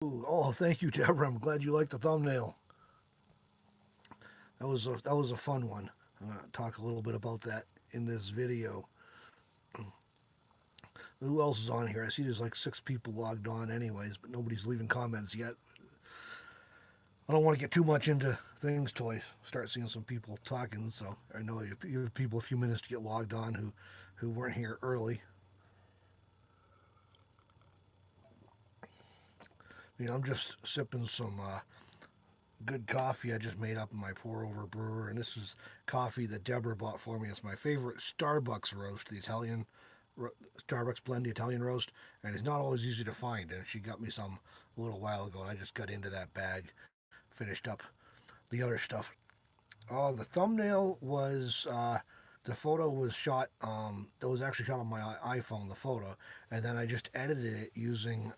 Oh, thank you, Deborah. I'm glad you liked the thumbnail. That was a fun one. I'm gonna talk a little bit about that in this video. Who else is on here? I see there's like 6 people logged on, anyways, but nobody's leaving comments yet. I don't want to get too much into things till I start seeing some people talking. So I know you have people a few minutes to get logged on who weren't here early. I'm just sipping some good coffee I just made up in my pour over brewer, and this is coffee that Deborah bought for me. It's my favorite Starbucks roast, the Italian Starbucks blend, the Italian roast, and it's not always easy to find. And she got me some a little while ago, and I just got into that bag, finished up the other stuff. Oh, the thumbnail was the photo was shot. That was actually shot on my iPhone, the photo, and then I just edited it using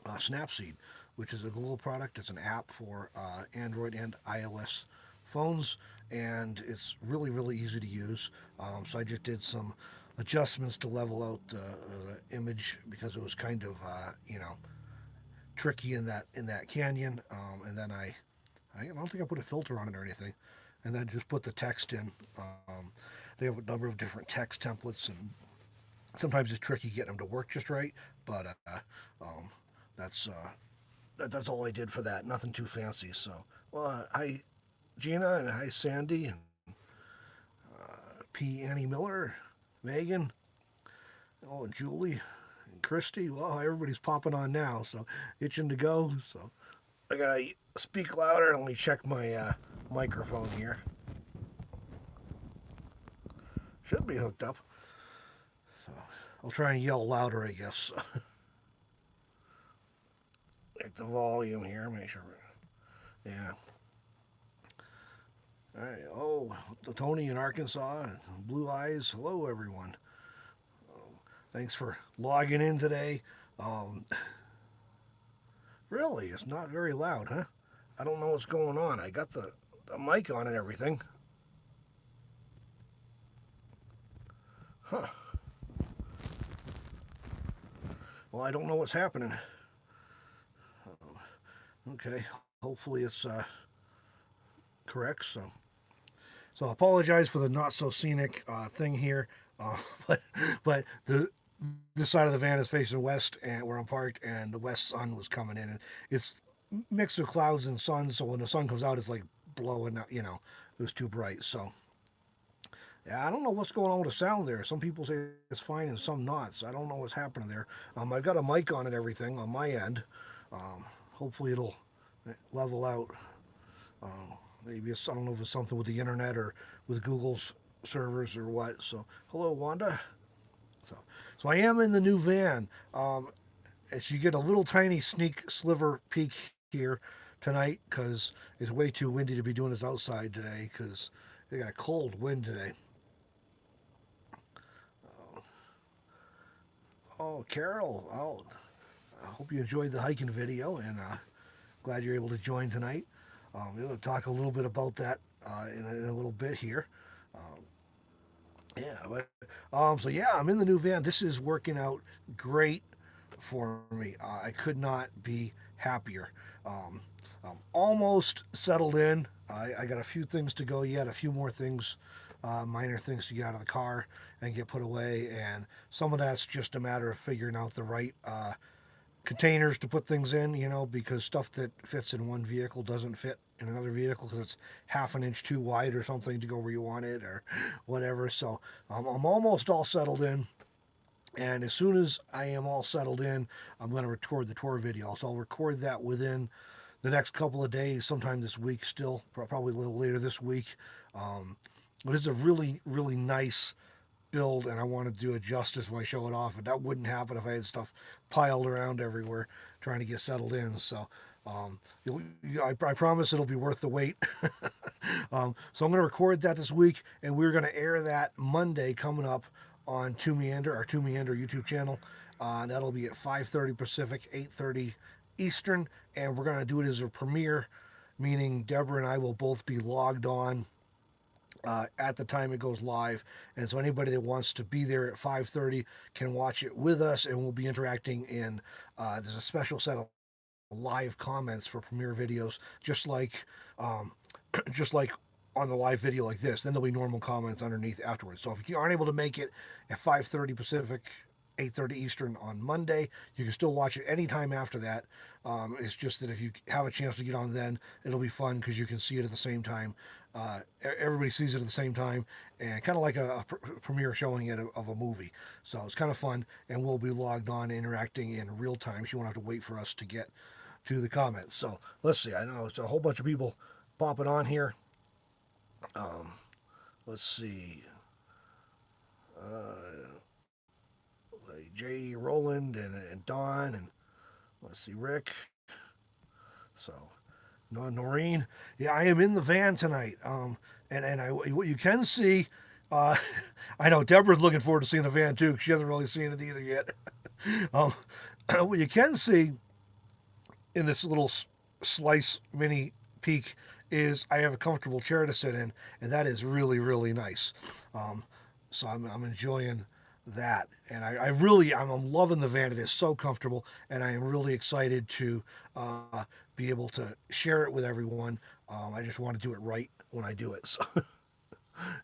Snapseed, which is a Google product. It's an app for Android and iOS phones, and it's really, really easy to use. So I just did some adjustments to level out the image because it was kind of, tricky in that canyon. And then I don't think I put a filter on it or anything, and then just put the text in. They have a number of different text templates, and sometimes it's tricky getting them to work just right. But um, that's that's all I did for that. Nothing too fancy. So, well, hi Gina, and hi Sandy, and P. Annie Miller, Megan, oh Julie, and Christy. Well, everybody's popping on now, so itching to go. So I gotta speak louder. Let me check my microphone here. Should be hooked up. So I'll try and yell louder, I guess. Check the volume here. Make sure. Yeah. All right. Oh, Tony in Arkansas, Blue Eyes. Hello, everyone. Thanks for logging in today. Um, really, it's not very loud, huh? I don't know what's going on. I got the mic on and everything. Huh. Well, I don't know what's happening. Okay. Hopefully it's correct. So I apologize for the not so scenic thing here, but the this side of the van is facing west, and where I'm parked, and the west sun was coming in, and it's mix of clouds and sun. So when the sun comes out, it's like blowing out. It was too bright. So yeah, I don't know what's going on with the sound there. Some people say it's fine and some not. So I don't know what's happening there. I've got a mic on and everything on my end. Hopefully it'll level out. Maybe I don't know if it's something with the internet or with Google's servers or what. So hello, Wanda. So I am in the new van. As you get a little tiny sneak sliver peek here tonight, because it's way too windy to be doing this outside today, because they got a cold wind today. Oh, Carol. Oh, I hope you enjoyed the hiking video, and glad you're able to join tonight. We'll talk a little bit about that in a little bit here. Yeah, but so yeah, I'm in the new van. This is working out great for me. I could not be happier. I'm almost settled in. I got a few things to go yet, a few more things, minor things to get out of the car and get put away, and some of that's just a matter of figuring out the right containers to put things in, because stuff that fits in one vehicle doesn't fit in another vehicle because it's half an inch too wide or something to go where you want it or whatever. So I'm almost all settled in. And as soon as I am all settled in, I'm going to record the tour video. So I'll record that within the next couple of days, sometime this week still, probably a little later this week. But it's a really, really nice build, and I want to do it justice when I show it off. And that wouldn't happen if I had stuff piled around everywhere trying to get settled in. So I promise it'll be worth the wait. So I'm going to record that this week, and we're going to air that Monday coming up on Meander, our Meander YouTube channel. That'll be at 5:30 Pacific, 8:30 Eastern, and we're going to do it as a premiere, meaning Deborah and I will both be logged on at the time it goes live, and so anybody that wants to be there at 5:30 can watch it with us, and we'll be interacting in there's a special set of live comments for premiere videos, just like just like on the live video like this. Then there'll be normal comments underneath afterwards. So if you aren't able to make it at 5:30 Pacific, 8:30 Eastern on Monday, you can still watch it anytime after that. It's just that if you have a chance to get on then, it'll be fun because you can see it at the same time. Everybody sees it at the same time, and kind of like a premiere showing it of a movie. So it's kind of fun, and we'll be logged on, interacting in real time. So you won't have to wait for us to get to the comments. So let's see. I know it's a whole bunch of people popping on here. Let's see. Jay Roland and Don, and let's see, Rick. So, Noreen. Yeah, I am in the van tonight. What you can see, uh, I know Deborah's looking forward to seeing the van too. 'Cause she hasn't really seen it either yet. um, what you can see in this little slice mini peek is I have a comfortable chair to sit in, and that is really, really nice. So I'm enjoying that, and I'm loving the van. It is so comfortable, and I am really excited to be able to share it with everyone. I just want to do it right when I do it. So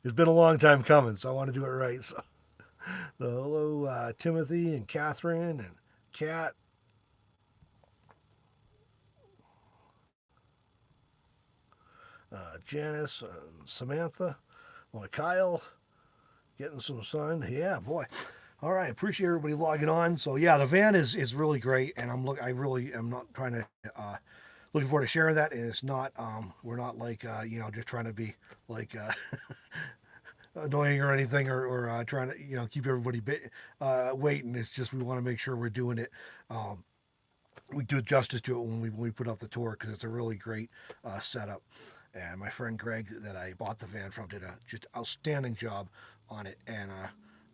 it's been a long time coming, so I want to do it right. So hello, Timothy and Catherine and Kat. Janice, Samantha, Kyle, getting some sun. Yeah, boy. All right, appreciate everybody logging on. So yeah, the van is really great, and I really am not trying to looking forward to sharing that. And it's not we're not like just trying to be like annoying or anything, or trying to keep everybody waiting. It's just we want to make sure we're doing it. We do justice to it when we put up the tour because it's a really great setup. And my friend Greg that I bought the van from did a just outstanding job on it. And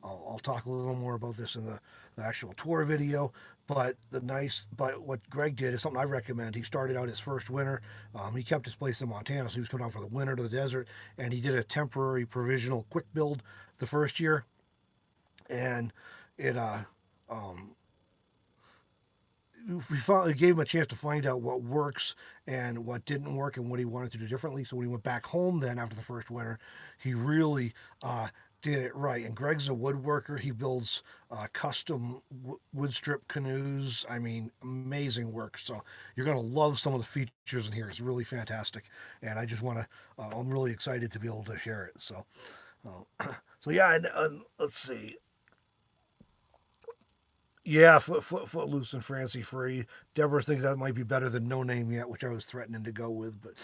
I'll talk a little more about this in the actual tour video. But what Greg did is something I recommend. He started out his first winter. He kept his place in Montana, so he was coming down for the winter to the desert. And he did a temporary provisional quick build the first year. And it gave him a chance to find out what works and what didn't work and what he wanted to do differently. So when he went back home then after the first winter, he really did it right. And Greg's a woodworker. He builds custom wood strip canoes. I mean, amazing work. So you're going to love some of the features in here. It's really fantastic. And I just want to, I'm really excited to be able to share it. So, so yeah, and let's see. Yeah, Footloose and Francie Free. Deborah thinks that might be better than No Name Yet, which I was threatening to go with, but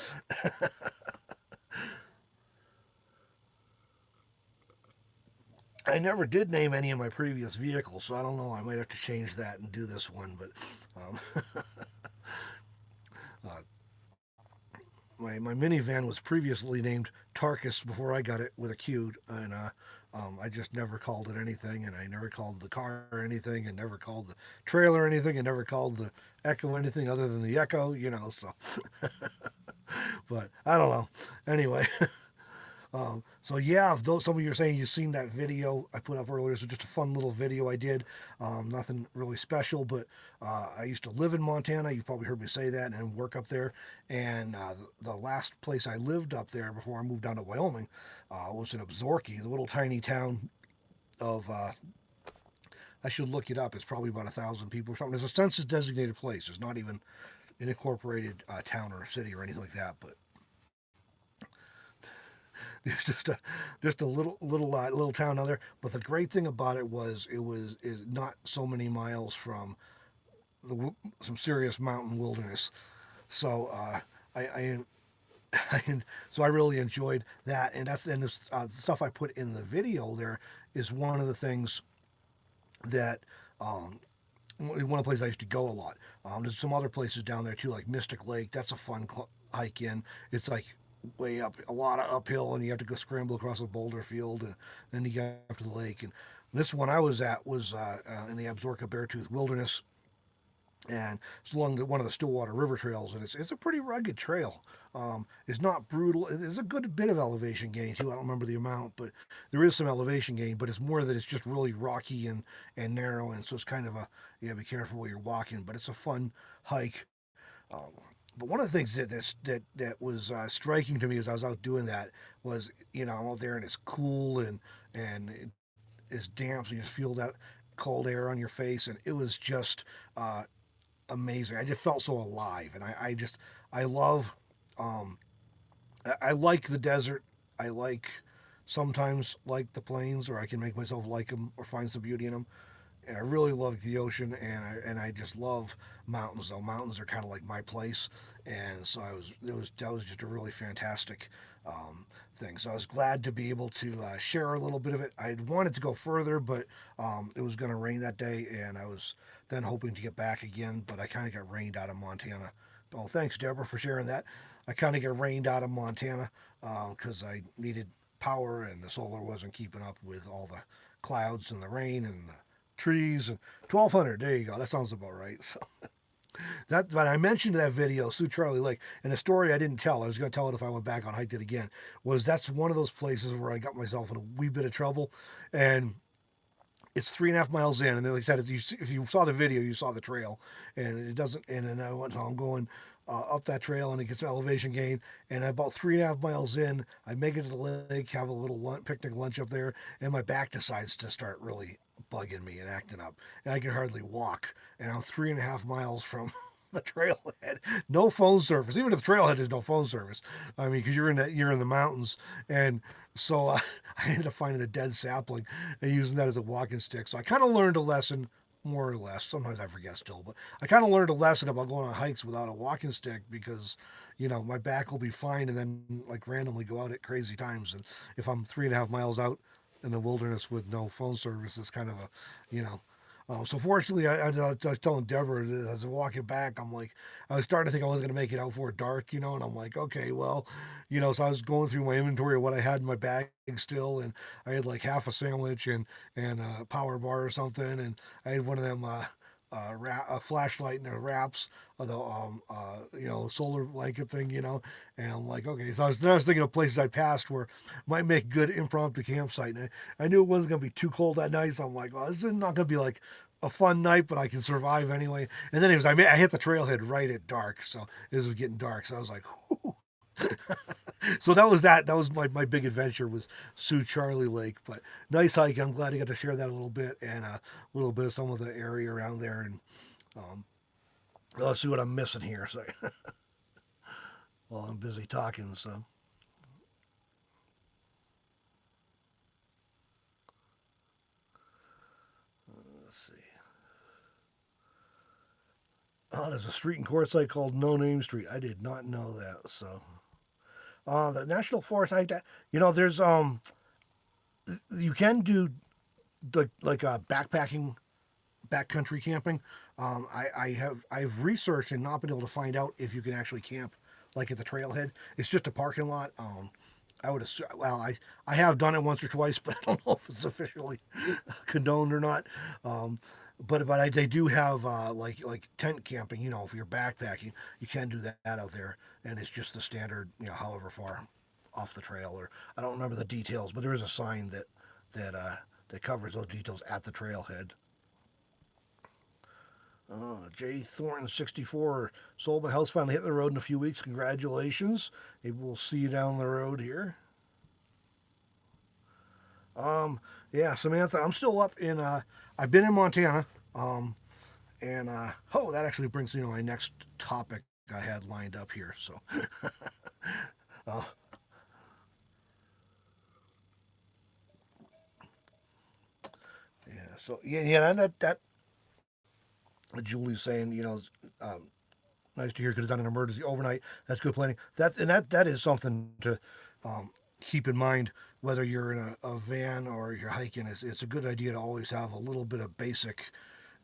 I never did name any of my previous vehicles, so I don't know. I might have to change that and do this one, but um, uh, my minivan was previously named Tarkus before I got it with a Q, and I just never called it anything, and I never called the car anything, and never called the trailer anything, and never called the Echo anything other than the Echo, so. But I don't know. Anyway, so yeah, if some of you are saying you've seen that video I put up earlier, so just a fun little video I did. Nothing really special, but I used to live in Montana. You've probably heard me say that, and work up there. And the last place I lived up there before I moved down to Wyoming was in Absaroka, the little tiny town of. I should look it up. It's probably about 1,000 people or something. There's a census designated place. There's not even an incorporated town or city or anything like that, but it's just a little town out there. But the great thing about it is not so many miles from some serious mountain wilderness. So I so I really enjoyed that, and the stuff I put in the video. There is one of the things that one of the places I used to go a lot. There's some other places down there too, like Mystic Lake. That's a fun hike in. It's like way up, a lot of uphill, and you have to go scramble across a boulder field, and then you get up to the lake. And this one I was at was in the Absaroka Beartooth Wilderness, and it's along one of the Stillwater River trails, and it's a pretty rugged trail. It's not brutal. There's a good bit of elevation gain too. I don't remember the amount, but there is some elevation gain. But it's more that it's just really rocky and narrow, and so it's kind of you gotta be careful where you're walking. But it's a fun hike. But one of the things that was striking to me as I was out doing that was, I'm out there and it's cool and it's damp, so you just feel that cold air on your face, and it was just uh, amazing. I just felt so alive, and I love I like the desert. I like sometimes like the plains, or I can make myself like them or find some beauty in them. And I really love the ocean, and I just love mountains. Though mountains are kind of like my place, and so that was just a really fantastic thing. So I was glad to be able to share a little bit of it. I wanted to go further, but it was going to rain that day, and I was then hoping to get back again, but I kind of got rained out of Montana. Oh, thanks, Deborah, for sharing that. I kind of got rained out of Montana because I needed power, and the solar wasn't keeping up with all the clouds and the rain and the trees and 1200. There you go. That sounds about right. So that, but I mentioned that video, Sioux Charlie Lake, and a story I didn't tell. I was going to tell it if I went back on hiked it again. Was that's one of those places where I got myself in a wee bit of trouble, and it's 3.5 miles in, and like I said, if you saw the video, you saw the trail, and it doesn't. And then I'm going up that trail, and it gets an elevation gain. And about 3.5 miles in, I make it to the lake, have a little picnic lunch up there, and my back decides to start really bugging me and acting up, and I can hardly walk. And I'm 3.5 miles from the trailhead, no phone service. Even if the trailhead, there's no phone service. I mean, because you're in the mountains, and so I ended up finding a dead sapling and using that as a walking stick. So I kind of learned a lesson, more or less. Sometimes I forget still, but I kind of learned a lesson about going on hikes without a walking stick because, my back will be fine and then like randomly go out at crazy times. And if I'm 3.5 miles out in the wilderness with no phone service, it's kind of a, you know, so fortunately, I was telling Deborah as I was walking back, I'm like, I was starting to think I wasn't going to make it out before dark, and I'm like, okay, well, so I was going through my inventory of what I had in my bag still, and I had like half a sandwich and a power bar or something, and I had one of them a flashlight and the wraps of the solar blanket thing, and I'm like, okay. So I was thinking of places I passed where might make good impromptu campsite, and I knew it wasn't gonna be too cold that night, so I'm like, well, this is not gonna be like a fun night, but I can survive anyway. And then I hit the trailhead right at dark, so it was getting dark, so I was like, whew. So that was my big adventure was Sioux Charlie Lake, but nice hike. I'm glad I got to share that a little bit and a little bit of some of the area around there, and um, let's see what I'm missing here. So while I'm busy talking, so let's see. Oh, there's a street in Quartzsite called No Name Street. I did not know that. So the National Forest, there's you can do like backpacking, backcountry camping. I've researched and not been able to find out if you can actually camp like at the trailhead. It's just a parking lot. I would assume. Well, I have done it once or twice, but I don't know if it's officially condoned or not. Um, but they do have like tent camping. If you're backpacking, you can do that out there, and it's just the standard. However far off the trail, or I don't remember the details, but there is a sign that covers those details at the trailhead. J. Thornton 64 sold my house, finally hit the road in a few weeks. Congratulations. Maybe we'll see you down the road here. Yeah, Samantha, I'm still up in, I've been in Montana. And, that actually brings me to my next topic I had lined up here. So, uh, yeah, that Julie's saying, um, nice to hear could have done an emergency overnight. That's good planning. That is something to keep in mind whether you're in a van or you're hiking. It's a good idea to always have a little bit of basic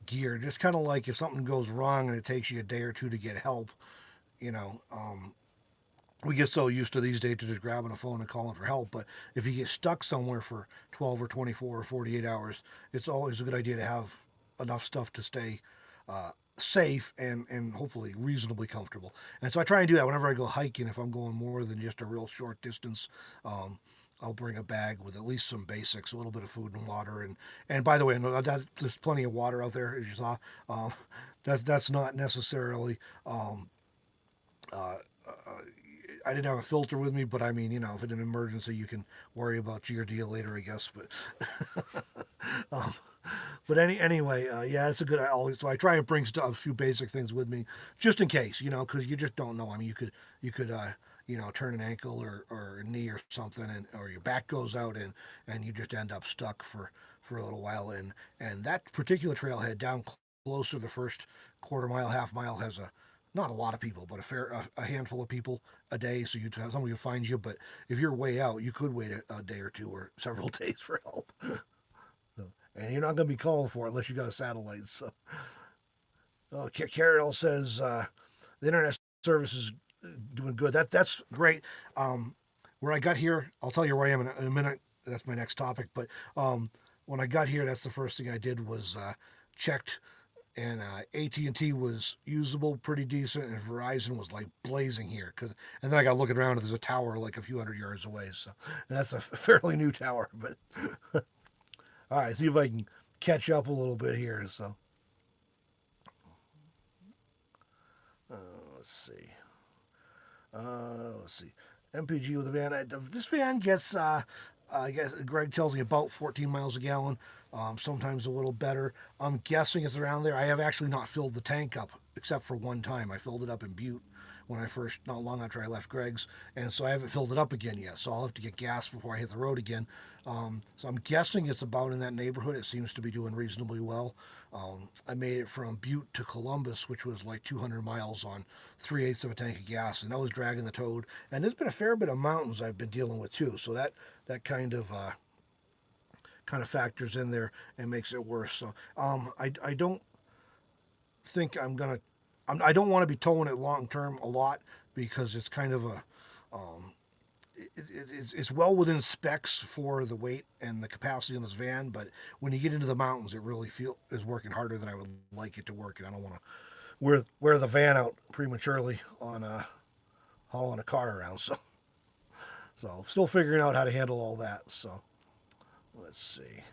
gear. Just kind of like if something goes wrong and it takes you a day or two to get help, you know. We get so used to these days to just grabbing a phone and calling for help. But if you get stuck somewhere for 12 or 24 or 48 hours, it's always a good idea to have enough stuff to stay safe and hopefully reasonably comfortable. And so I try and do that whenever I go hiking. If I'm going more than just a real short distance, I'll bring a bag with at least some basics, a little bit of food and water. And by the way, there's plenty of water out there, as you saw. Um, that's not necessarily. Uh, I didn't have a filter with me, but I mean, if it's an emergency, you can worry about your deal later, I guess. Um, but anyway, yeah, it's a good. I always so I try and bring a few basic things with me, just in case, because you just don't know. I mean, you could turn an ankle or a knee or something, and or your back goes out, and you just end up stuck for a little while. And that particular trailhead down closer to the first quarter mile, half mile has a not a lot of people, but a handful of people a day. So you have somebody who finds you. But if you're way out, you could wait a day or two or several days for help. So, and you're not going to be calling for it unless you got a satellite. So, Carol says the internet service is doing good. That's great. Where I got here, I'll tell you where I am in a minute. That's my next topic. But when I got here, that's the first thing I did was checked, and AT&T was usable, pretty decent, and Verizon was like blazing here. And then I got looking around, and there's a tower like a few hundred yards away. So, and that's a fairly new tower. But all right, see if I can catch up a little bit here. So, let's see. Let's see. MPG with a van. This van gets, I guess Greg tells me about 14 miles a gallon. Sometimes a little better. I'm guessing it's around there. I have actually not filled the tank up except for one time. I filled it up in Butte when I first, not long after I left Greg's, and so I haven't filled it up again yet. So I'll have to get gas before I hit the road again. So I'm guessing it's about in that neighborhood. It seems to be doing reasonably well. I made it from Butte to Columbus, which was like 200 miles on 3/8 of a tank of gas, and I was dragging the toad. And there's been a fair bit of mountains I've been dealing with too, so that kind of factors in there and makes it worse. So I don't think I don't want to be towing it long term a lot because it's kind of a it's well within specs for the weight and the capacity on this van, but when you get into the mountains, it really is working harder than I would like it to work, and I don't want to wear the van out prematurely on hauling a car around. So still figuring out how to handle all that. So let's see.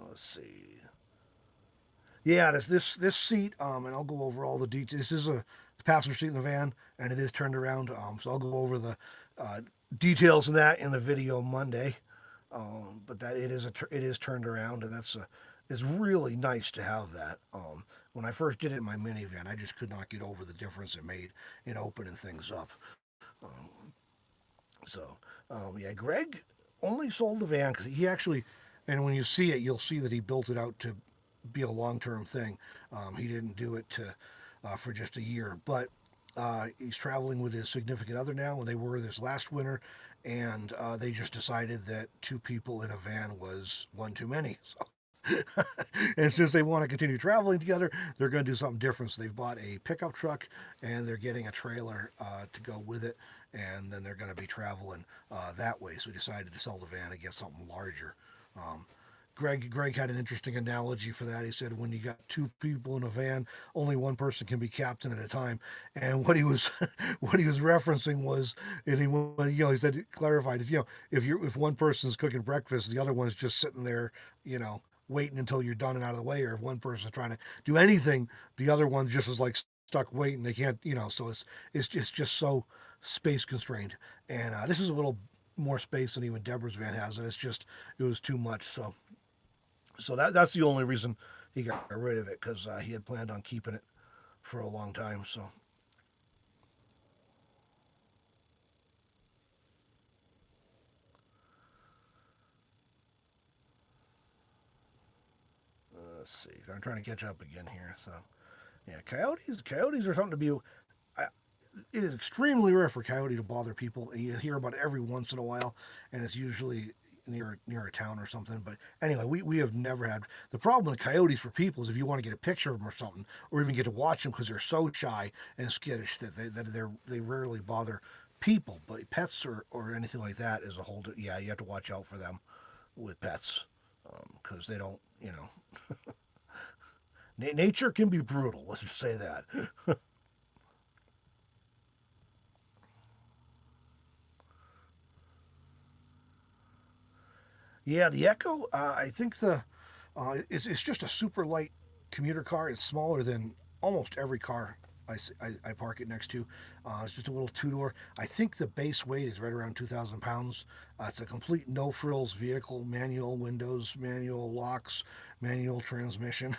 Let's see. Yeah, this seat, and I'll go over all the details. This is a passenger seat in the van, and it is turned around. So I'll go over the details of that in the video Monday. But that it is turned around, and it's really nice to have that. When I first did it in my minivan, I just could not get over the difference it made in opening things up. So yeah, Greg only sold the van because he actually, and when you see it, you'll see that he built it out to be a long-term thing. He didn't do it for just a year, but he's traveling with his significant other now, and they were this last winter, and they just decided that two people in a van was one too many. So. And since they want to continue traveling together, they're going to do something different. So they've bought a pickup truck and they're getting a trailer to go with it, and then they're going to be traveling that way. So we decided to sell the van and get something larger. Um, Greg had an interesting analogy for that. He said when you got two people in a van, only one person can be captain at a time. And what he was what he was referencing was, and he said he clarified is if one person's cooking breakfast, the other one's just sitting there, waiting until you're done and out of the way, or if one person's trying to do anything, the other one just is like stuck waiting. They can't, so it's just so space constrained. And this is a little more space than even Deborah's van has, and it was too much. So that's the only reason he got rid of it because he had planned on keeping it for a long time. So let's see. I'm trying to catch up again here. So yeah, coyotes are something to be. It is extremely rare for coyote to bother people. You hear about it every once in a while, and it's usually near a town or something. But anyway, we have never had the problem with coyotes for people is if you want to get a picture of them or something, or even get to watch them because they're so shy and skittish that they rarely bother people. But pets or anything like that is a whole. Yeah, you have to watch out for them with pets because they don't. Nature can be brutal. Let's just say that. Yeah, the Echo. I think it's just a super light commuter car. It's smaller than almost every car I park it next to. It's just a little two door. I think the base weight is right around 2,000 pounds. It's a complete no frills vehicle, manual windows, manual locks, manual transmission.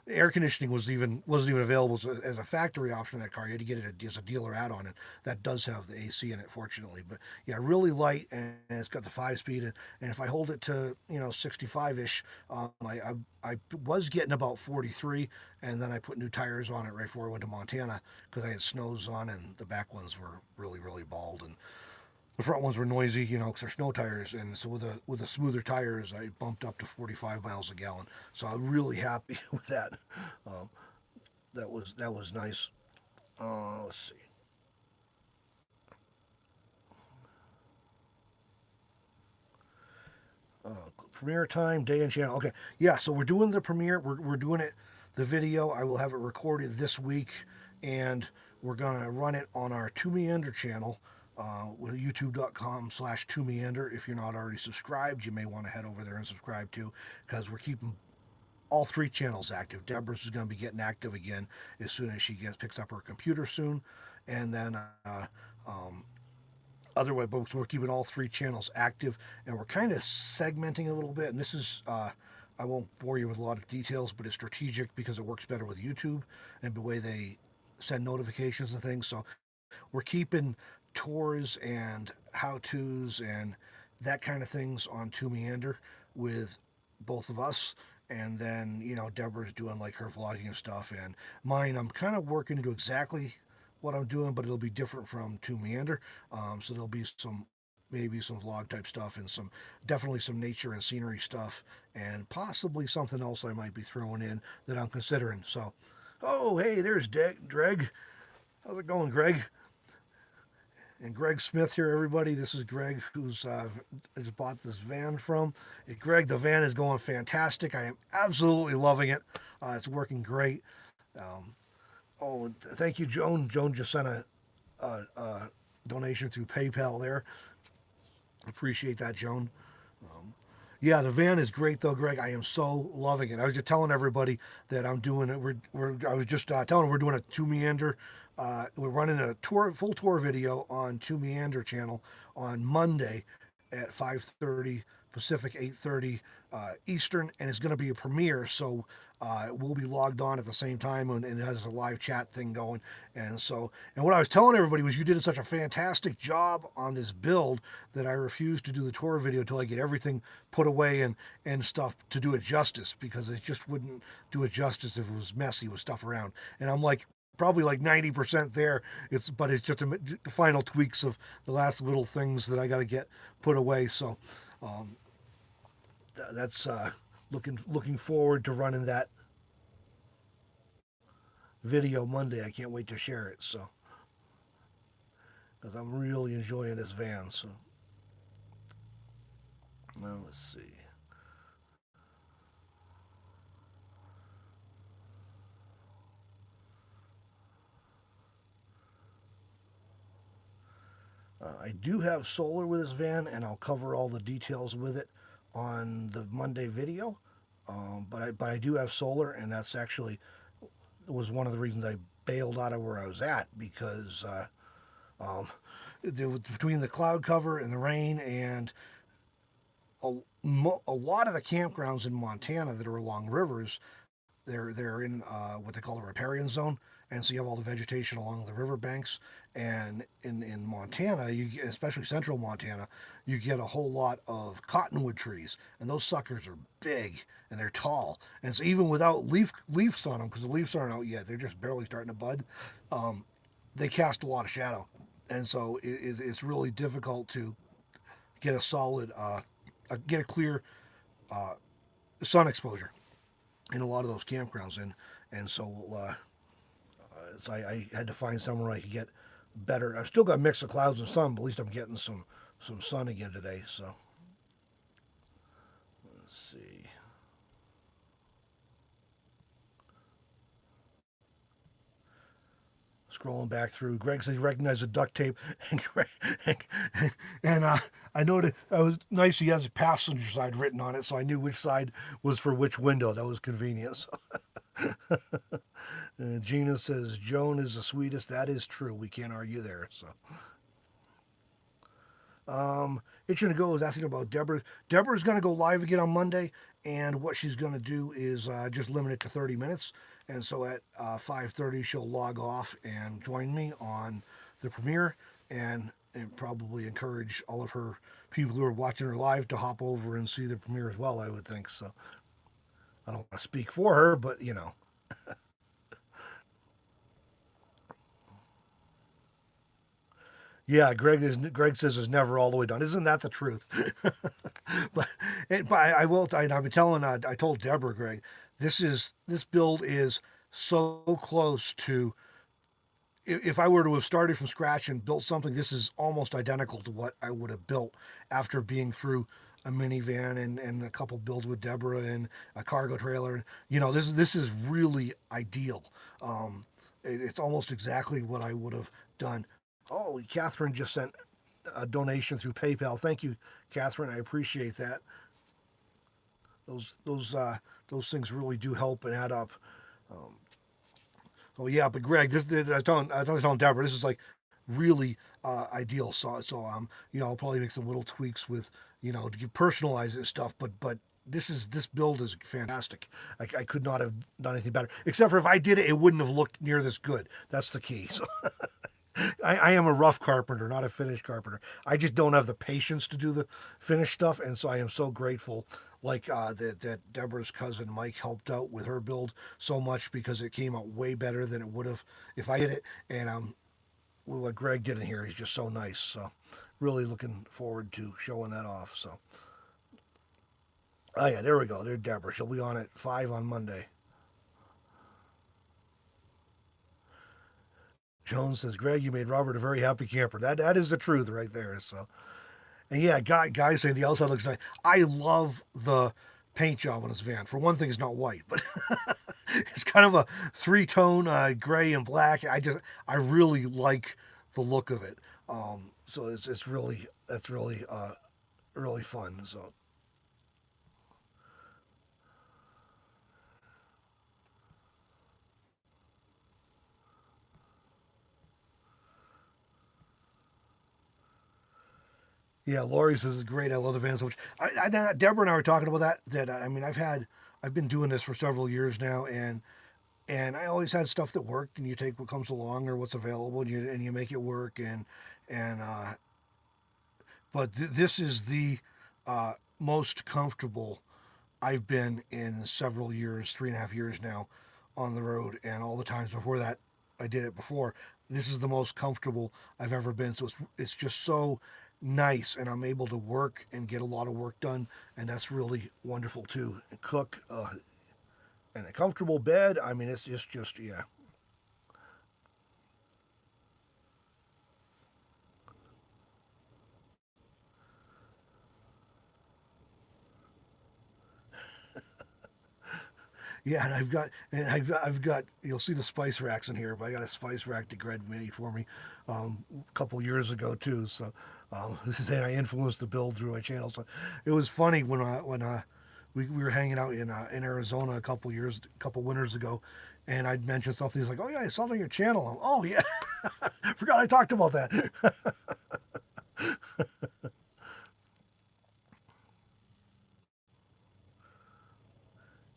Air conditioning wasn't even available as a factory option in that car. You had to get it as a dealer add-on, and that does have the AC in it, fortunately. But yeah, really light, and it's got the 5 speed. And if I hold it to 65-ish, I was getting about 43, and then I put new tires on it right before I went to Montana because I had snows on, and the back ones were really bald, and the front ones were noisy, because they're snow tires, and so with the smoother tires, I bumped up to 45 miles a gallon. So I'm really happy with that. Um, that was nice. Let's see. Premiere time, day and channel. Okay, yeah. So we're doing the premiere. We're doing it. The video. I will have it recorded this week, and we're gonna run it on our To Meander channel. With youtube.com/2meander. If you're not already subscribed, you may want to head over there and subscribe too, because we're keeping all three channels active. Deborah's is going to be getting active again as soon as she picks up her computer soon, and then other way, but we're keeping all three channels active, and we're kind of segmenting a little bit. And this is I won't bore you with a lot of details, but it's strategic because it works better with YouTube and the way they send notifications and things. So we're keeping tours and how tos and that kind of things on To Meander with both of us. And then, Deborah's doing like her vlogging and stuff. And mine, I'm kind of working into exactly what I'm doing, but it'll be different from To Meander. So there'll be maybe some vlog type stuff and definitely some nature and scenery stuff, and possibly something else I might be throwing in that I'm considering. So, oh, hey, there's Greg. How's it going, Greg? And Greg Smith here, everybody. This is Greg, who's just bought this van from. Hey, Greg, the van is going fantastic. I am absolutely loving it. It's working great. Um, thank you, Joan. Joan just sent a donation through PayPal there. Appreciate that, Joan. Yeah, the van is great though, Greg. I am so loving it. I was just telling everybody that I'm doing it. I was just telling them we're doing a To Meander. We're running a full tour video on To Meander channel on Monday at 5:30 Pacific, 8:30 Eastern, and it's going to be a premiere. So we'll be logged on at the same time, and it has a live chat thing going. And what I was telling everybody was you did such a fantastic job on this build that I refused to do the tour video until I get everything put away and stuff to do it justice, because it just wouldn't do it justice if it was messy with stuff around. And I'm like, probably like 90% there. But it's just the final tweaks of the last little things that I got to get put away. So um, that's looking forward to running that video Monday. I can't wait to share it. So because I'm really enjoying this van. So now let's see. I do have solar with this van, and I'll cover all the details with it on the Monday video. But I do have solar, and that's actually was one of the reasons I bailed out of where I was at, because um, between the cloud cover and the rain and a, a lot of the campgrounds in Montana that are along rivers, they're in what they call a riparian zone, and so you have all the vegetation along the riverbanks. And in Montana, especially central Montana, you get a whole lot of cottonwood trees, and those suckers are big and they're tall. And so even without leaves on them, because the leaves aren't out yet, they're just barely starting to bud. They cast a lot of shadow, and so it's really difficult to get a solid, get a clear sun exposure in a lot of those campgrounds. So I had to find somewhere I could get better. I've still got a mix of clouds and sun, but at least I'm getting some sun again today. So let's see. scrolling back through. Greg says he recognized the duct tape, and Greg, and I noted it was nice. He has a passenger side written on it, so I knew which side was for which window. That was convenient. So, Gina says Joan is the sweetest. That is true. We can't argue there. So. Itching to Go is asking about Deborah. Deborah's going to go live again on Monday, and what she's going to do is just limit it to 30 minutes. And so at 5:30, she'll log off and join me on the premiere, and probably encourage all of her people who are watching her live to hop over and see the premiere as well, I would think. So I don't want to speak for her, but you know. Yeah, Greg says is never all the way done. Isn't that the truth? But I will. I've been telling. I told Deborah, Greg, this build is so close to. If I were to have started from scratch and built something, this is almost identical to what I would have built after being through a minivan and a couple builds with Deborah and a cargo trailer. You know, this is really ideal. It's almost exactly what I would have done. Oh, Catherine just sent a donation through PayPal. Thank you, Catherine. I appreciate that. Those those uh, those things really do help and add up. So yeah, but Greg, I was telling Deborah, this is like really ideal. So I'll probably make some little tweaks with to personalize it and stuff. But this build is fantastic. I could not have done anything better. Except for if I did it, it wouldn't have looked near this good. That's the key. So I am a rough carpenter, not a finished carpenter. I just don't have the patience to do the finished stuff, and so I am so grateful. Like that Deborah's cousin Mike helped out with her build so much because it came out way better than it would have if I did it. And what Greg did in here, he's just so nice. So really looking forward to showing that off. So oh yeah, there we go. There's Deborah. She'll be on at 5 on Monday. Jones says, Greg, you made Robert a very happy camper. That is the truth right there. So, and yeah, guys saying the outside looks nice. I love the paint job on his van. For one thing, it's not white, but it's kind of a three-tone gray and black. I really like the look of it. So it's really that's really really fun. So yeah, Lori says it's great. I love the van so much. Deborah and I were talking about that. I mean, I've been doing this for several years now, and I always had stuff that worked, and you take what comes along or what's available, and you make it work, and but this is the most comfortable I've been in several years, 3.5 years now, on the road, and all the times before that, I did it before. This is the most comfortable I've ever been. So it's just so nice, and I'm able to work and get a lot of work done, and that's really wonderful too. And cook, and a comfortable bed. I mean, it's just yeah. Yeah, and I've got you'll see the spice racks in here, but I got a spice rack that Greg made for me a couple years ago too. So this is I influenced the build through my channel. So it was funny when we were hanging out in Arizona a couple winters ago, and I'd mentioned something. He's like, "Oh yeah, I saw it on your channel." Oh yeah, forgot I talked about that.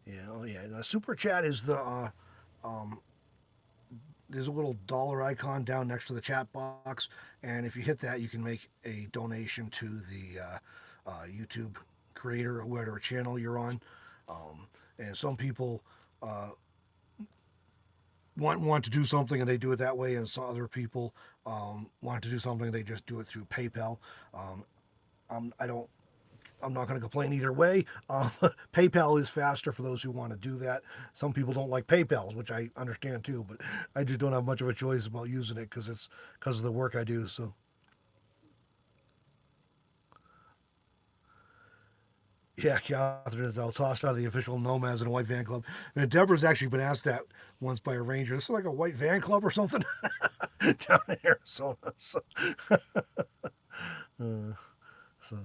Yeah, oh yeah. The super chat is um, there's a little dollar icon down next to the chat box, and if you hit that, you can make a donation to the YouTube creator or whatever channel you're on. And some people uh, want to do something and they do it that way, and some other people want to do something they just do it through PayPal. Um, I don't. I'm not going to complain either way. PayPal is faster for those who want to do that. Some people don't like PayPal's, which I understand too, but I just don't have much of a choice about using it because of the work I do. So Yeah, Catherine is tossed out of the official Nomads in a white van club. And Deborah's actually been asked that once by a ranger. This is like a white van club or something down in Arizona. So, so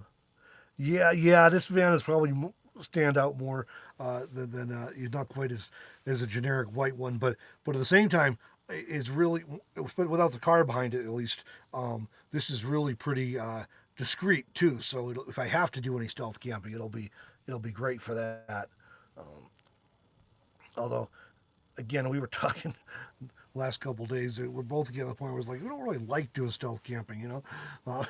yeah, this van is probably stand out more than he's not quite as a generic white one, but at the same time, is really without the car behind it at least. This is really pretty discreet too. So if I have to do any stealth camping, it'll be great for that. Although, again, we were talking last couple of days. We're both getting to the point where it's like we don't really like doing stealth camping, you know.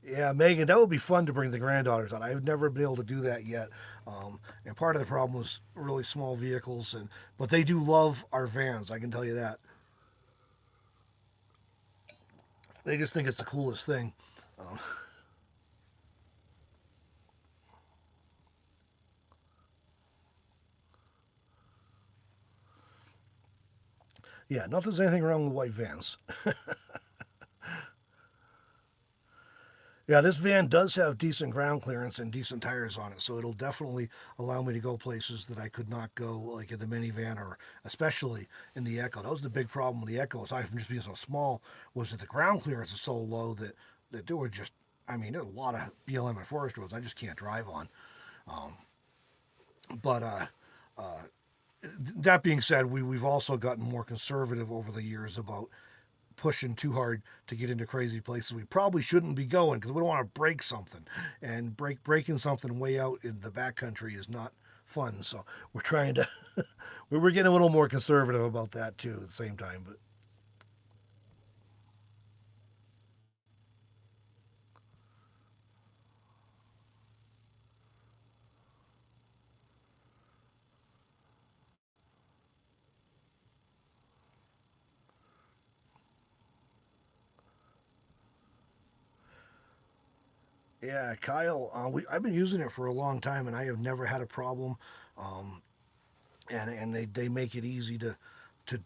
Yeah, Megan, that would be fun to bring the granddaughters on. I've never been able to do that yet, and part of the problem was really small vehicles, but they do love our vans. I can tell you that. They just think it's the coolest thing. Um, yeah, not that there's anything wrong with white vans. Yeah, this van does have decent ground clearance and decent tires on it, so it'll definitely allow me to go places that I could not go, like in the minivan or especially in the Echo. That was the big problem with the Echo, aside from just being so small, was that the ground clearance is so low that there were just, I mean, there are a lot of BLM and forest roads I just can't drive on. Um, but that being said, we've also gotten more conservative over the years about pushing too hard to get into crazy places we probably shouldn't be going because we don't want to break something, and breaking something way out in the backcountry is not fun. So we're trying to we're getting a little more conservative about that too at the same time. But yeah, Kyle, I've been using it for a long time and I have never had a problem. Um, and they make it easy to to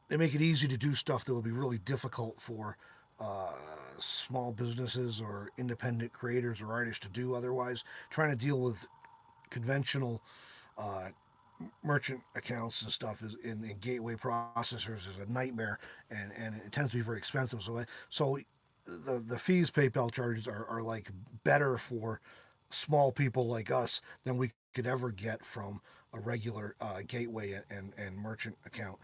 they make it easy to do stuff that will be really difficult for uh, small businesses or independent creators or artists to do otherwise. Trying to deal with conventional uh, merchant accounts and stuff in gateway processors is a nightmare, and it tends to be very expensive. So the fees PayPal charges are like better for small people like us than we could ever get from a regular gateway and merchant account.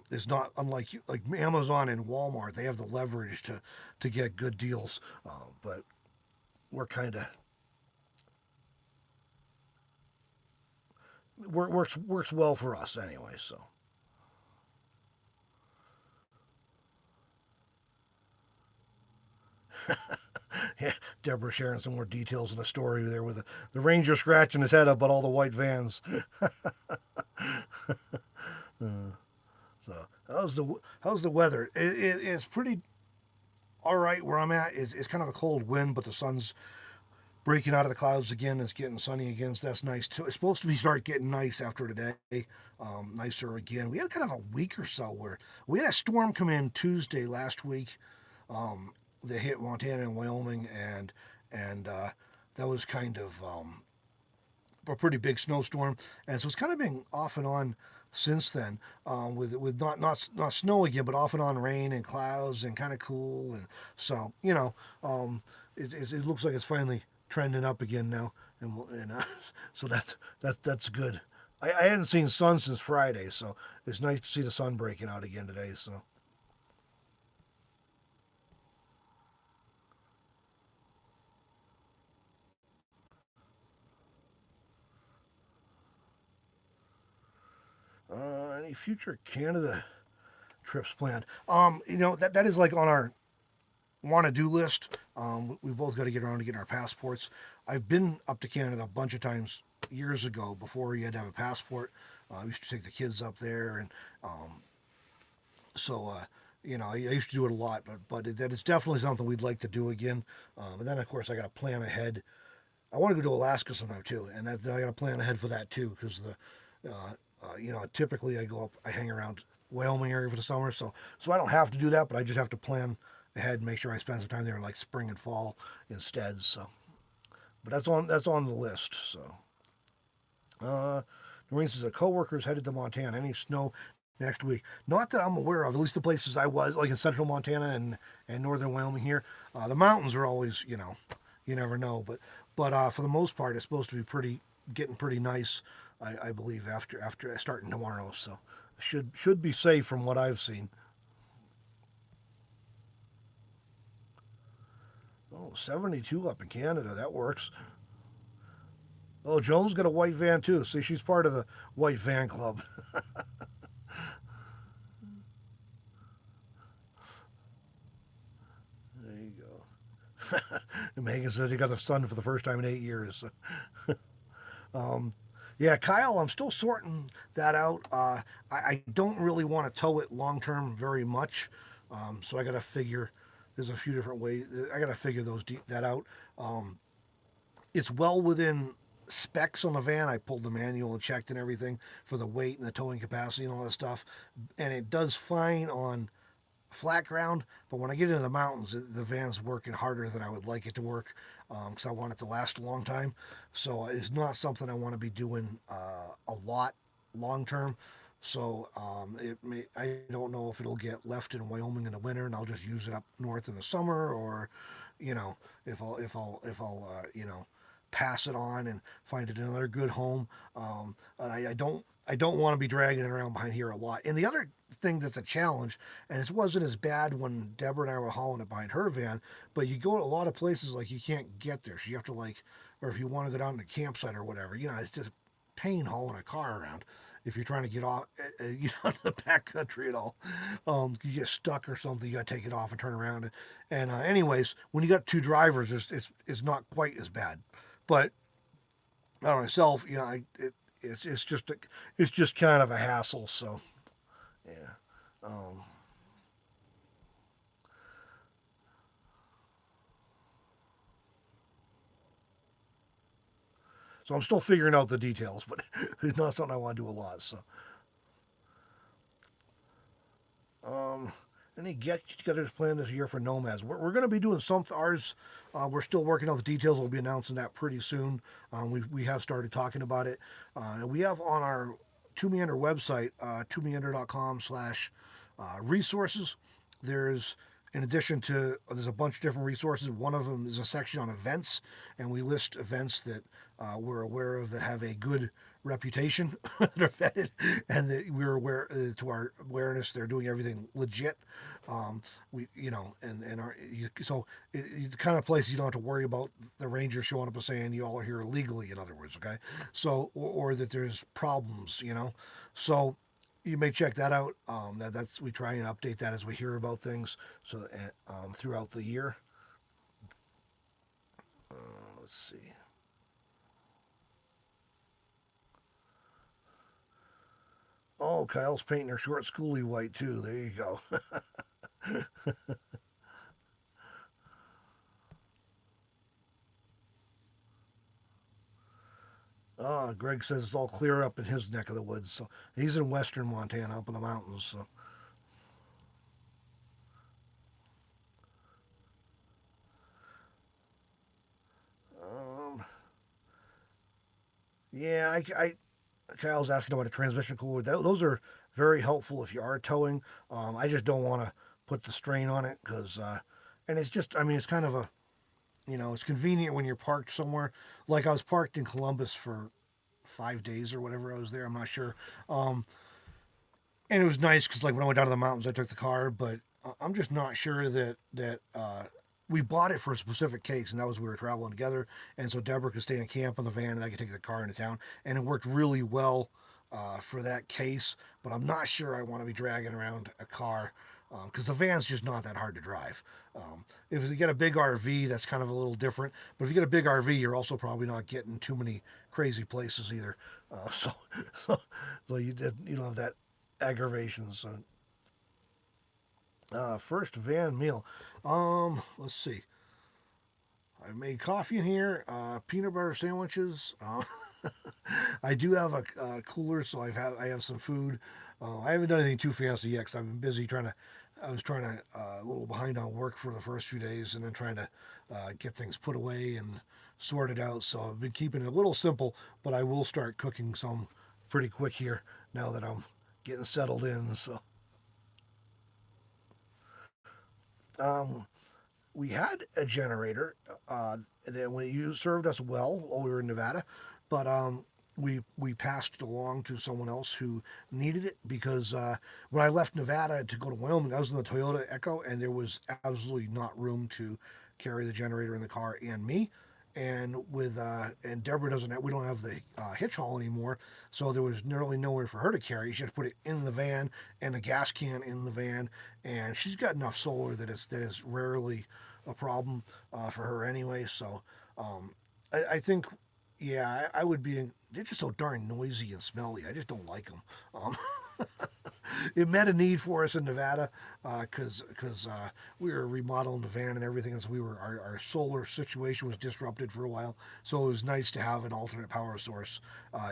Is not unlike like Amazon and Walmart. They have the leverage to get good deals, but we're kind of works well for us anyway. So yeah, Deborah sharing some more details in the story there with the ranger scratching his head up about all the white vans. So how's the weather? It's pretty all right where I'm at. It's kind of a cold wind, but the sun's breaking out of the clouds again. It's getting sunny again, so that's nice too. It's supposed to be start getting nice after today. Nicer again. We had kind of a week or so where we had a storm come in Tuesday last week. That hit Montana and Wyoming, and that was kind of a pretty big snowstorm, and so it's kind of been off and on since then, with not snow again, but off and on rain and clouds and kind of cool, and so it looks like it's finally trending up again now, and so that's good. I hadn't seen sun since Friday, so it's nice to see the sun breaking out again today. So any future Canada trips planned? That is like on our want to do list. We both got to get around to getting our passports. I've been up to Canada a bunch of times years ago before you had to have a passport. I used to take the kids up there, and so I used to do it a lot. But that is definitely something we'd like to do again. And then of course I got to plan ahead. I want to go to Alaska sometime too, and I got to plan ahead for that too because typically I go up, I hang around Wyoming area for the summer, so I don't have to do that, but I just have to plan ahead and make sure I spend some time there in like spring and fall instead. So but that's on the list. So, Noreen says a coworker is headed to Montana. Any snow next week? Not that I'm aware of. At least the places I was, like in central Montana and northern Wyoming here, the mountains are always, you never know. But for the most part, it's supposed to be getting pretty nice. I believe after starting tomorrow. So should be safe from what I've seen. Oh, 72 up in Canada. That works. Oh, Joan's got a white van too. See, she's part of the white van club. There you go. And Megan says he got a son for the first time in 8 years. Yeah, Kyle, I'm still sorting that out. I don't really want to tow it long term very much, so I got to figure. There's a few different ways. I got to figure that out. It's well within specs on the van. I pulled the manual and checked and everything for the weight and the towing capacity and all that stuff, and it does fine on flat ground. But when I get into the mountains, the van's working harder than I would like it to work because I want it to last a long time. So it's not something I want to be doing a lot long term. So I don't know if it'll get left in Wyoming in the winter and I'll just use it up north in the summer, or if I'll pass it on and find it another good home. And I don't want to be dragging it around behind here a lot. And the other thing that's a challenge, and it wasn't as bad when Deborah and I were hauling it behind her van, but you go to a lot of places like you can't get there, so you have to or if you want to go down to the campsite or whatever, it's just pain hauling a car around. If you're trying to get off, the back country at all, you get stuck or something, you got to take it off and turn around. And anyways, when you got two drivers, it's not quite as bad. But on myself, it's just kind of a hassle. So yeah. Um, so I'm still figuring out the details, but it's not something I want to do a lot. So um, any get-togethers planned this year for Nomads? We're going to be doing some ours. We're still working out the details. We'll be announcing that pretty soon. We have started talking about it. And we have on our Two Meander website, twomeander.com/resources. There's in addition to there's a bunch of different resources. One of them is a section on events, and we list events that we're aware of that have a good reputation that are vetted, and that we're aware to our awareness they're doing everything legit. We and our so it's the kind of place you don't have to worry about the ranger showing up and saying you all are here illegally. In other words, okay, so or that there's problems, so you may check that out. That's we try and update that as we hear about things. So throughout the year. Let's see. Oh, Kyle's painting her short schoolie white too. There you go. Greg says it's all clear up in his neck of the woods. So he's in western Montana, up in the mountains. So um, yeah, Kyle's asking about a transmission cooler. Those are very helpful if you are towing. I just don't want to put the strain on it because, and it's just, I mean, it's kind of it's convenient when you're parked somewhere. Like I was parked in Columbus for 5 days or whatever I was there. I'm not sure. And it was nice because like when I went down to the mountains, I took the car, but I'm just not sure that we bought it for a specific case, and that was we were traveling together, and so Deborah could stay in camp in the van, and I could take the car into town, and it worked really well for that case. But I'm not sure I want to be dragging around a car because the van's just not that hard to drive. If you get a big RV, that's kind of a little different. But if you get a big RV, you're also probably not getting too many crazy places either. So, so, you don't have that aggravation. So, first van meal. Let's see. I made coffee in here, peanut butter sandwiches. I do have a cooler, so I have some food. I haven't done anything too fancy yet because I've been busy trying to. I was trying to a little behind on work for the first few days, and then trying to get things put away and sorted out. So I've been keeping it a little simple, but I will start cooking some pretty quick here now that I'm getting settled in. So um, we had a generator that when you served us well while we were in Nevada, but we passed it along to someone else who needed it because when I left Nevada to go to Wyoming, I was in the Toyota Echo, and there was absolutely not room to carry the generator in the car and me. And Deborah doesn't have, we don't have the hitch haul anymore, so there was nearly nowhere for her to carry. She had to put it in the van and a gas can in the van, and she's got enough solar that is rarely a problem for her anyway. So I think, yeah, I would be. They're just so darn noisy and smelly. I just don't like them. Um, it met a need for us in Nevada because we were remodeling the van and everything, and so our solar situation was disrupted for a while. So it was nice to have an alternate power source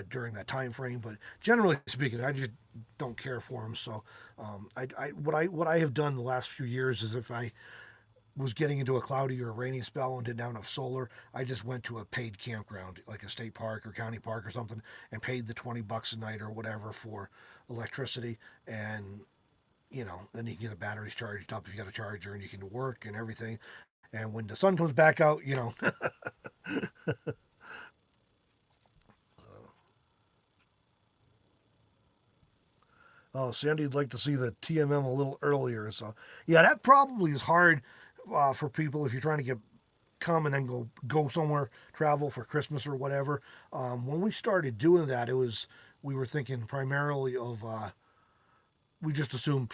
during that time frame. But generally speaking, I just don't care for them. So what I have done the last few years is if I was getting into a cloudy or a rainy spell and didn't have enough solar, I just went to a paid campground, like a state park or county park or something, and paid the $20 a night or whatever for electricity. And then you can get the batteries charged up if you got a charger, and you can work and everything. And when the sun comes back out, oh, Sandy'd like to see the TMM a little earlier. So, yeah, that probably is hard for people if you're trying to get come and then go somewhere, travel for Christmas or whatever. When we started doing that, we were thinking primarily of we just assumed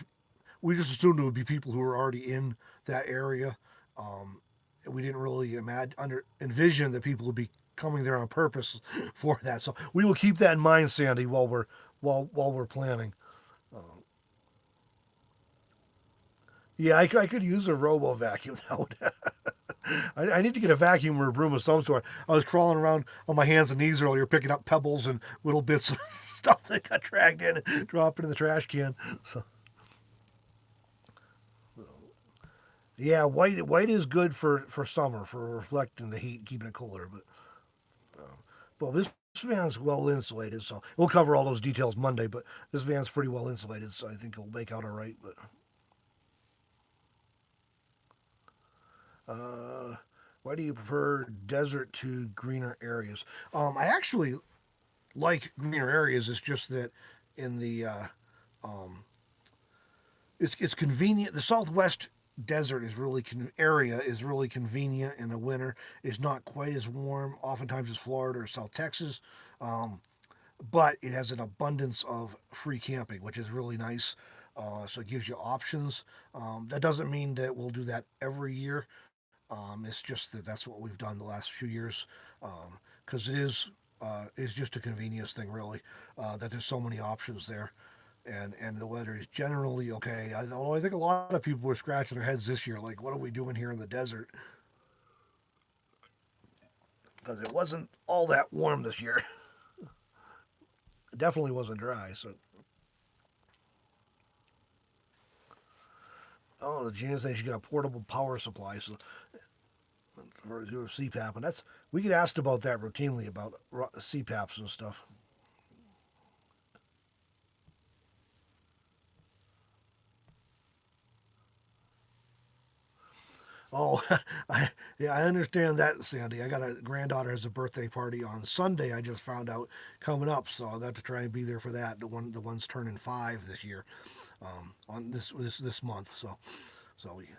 we just assumed it would be people who were already in that area. We didn't really envision that people would be coming there on purpose for that. So we will keep that in mind, Sandy, while we're planning. Yeah, I could use a robo vacuum. That would I need to get a vacuum or a broom of some sort. I was crawling around on my hands and knees earlier, picking up pebbles and little bits of stuff that got dragged in and dropped in the trash can. So yeah, white is good for summer for reflecting the heat, keeping it cooler. But this van's well insulated, so we'll cover all those details Monday. But this van's pretty well insulated, so I think it'll make out all right. But uh, why do you prefer desert to greener areas? I actually like greener areas. It's just that in the it's convenient. The Southwest desert area is really convenient in the winter. It's not quite as warm, oftentimes as Florida or South Texas, but it has an abundance of free camping, which is really nice. So it gives you options. That doesn't mean that we'll do that every year. It's just that that's what we've done the last few years, because it's just a convenience thing, really. That there's so many options there, and the weather is generally okay. Although I think a lot of people were scratching their heads this year, like, what are we doing here in the desert? Because it wasn't all that warm this year. It definitely wasn't dry. So, oh, the Gina saying she got a portable power supply, so for your CPAP, and that's we get asked about that routinely about CPAPs and stuff. Oh, yeah, I understand that, Sandy. I got a granddaughter has a birthday party on Sunday. I just found out coming up, so I got to try and be there for that. The one's turning 5 this year, on this month. So yeah.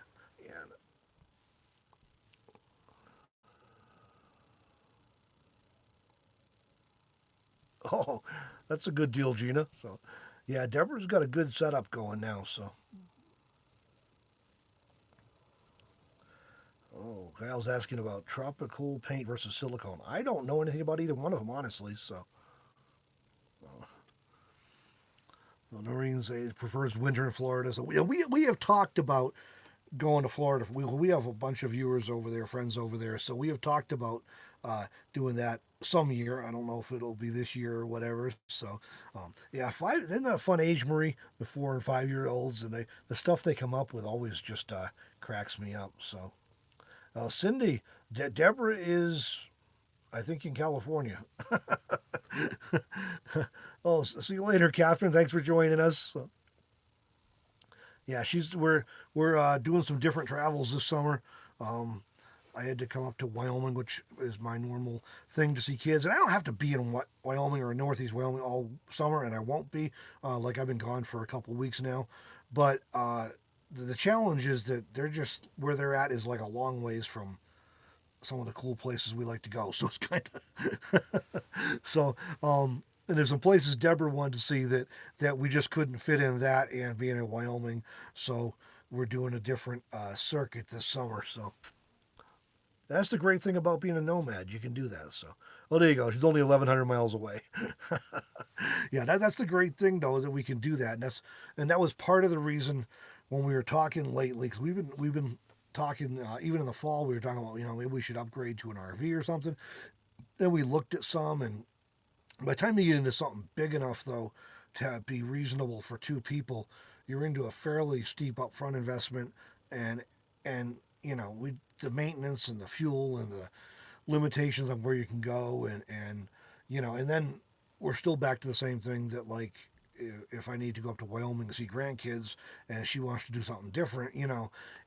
Oh, that's a good deal, Gina. So yeah, Deborah's got a good setup going now. So oh, Kyle's asking about tropical paint versus silicone. I don't know anything about either one of them, honestly. So Noreen says prefers winter in Florida. So we have talked about going to Florida. We have a bunch of viewers over there, friends over there. So we have talked about doing that some year. I don't know if it'll be this year or whatever. So yeah, isn't that a fun age, Marie? The 4 and 5 year olds and the stuff they come up with always just cracks me up. So Cindy, Deborah is I think in California. Oh, see you later, Catherine. Thanks for joining us. Yeah, she's we're doing some different travels this summer. Um, I had to come up to Wyoming, which is my normal thing to see kids, and I don't have to be in Wyoming or Northeast Wyoming all summer, and I won't be. Like I've been gone for a couple of weeks now, but the challenge is that they're just where they're at is like a long ways from some of the cool places we like to go. So it's kind of so. And there's some places Deborah wanted to see that we just couldn't fit in that and being in Wyoming. So we're doing a different circuit this summer. So that's the great thing about being a nomad. You can do that. So, well, there you go. She's only 1,100 miles away. Yeah, that's the great thing though, is that we can do that, and that was part of the reason when we were talking lately, because we've been talking even in the fall. We were talking about maybe we should upgrade to an RV or something. Then we looked at some, and by the time you get into something big enough though to be reasonable for two people, you're into a fairly steep upfront investment, and we the maintenance and the fuel and the limitations on where you can go, and then we're still back to the same thing that, like, if I need to go up to Wyoming to see grandkids and she wants to do something different,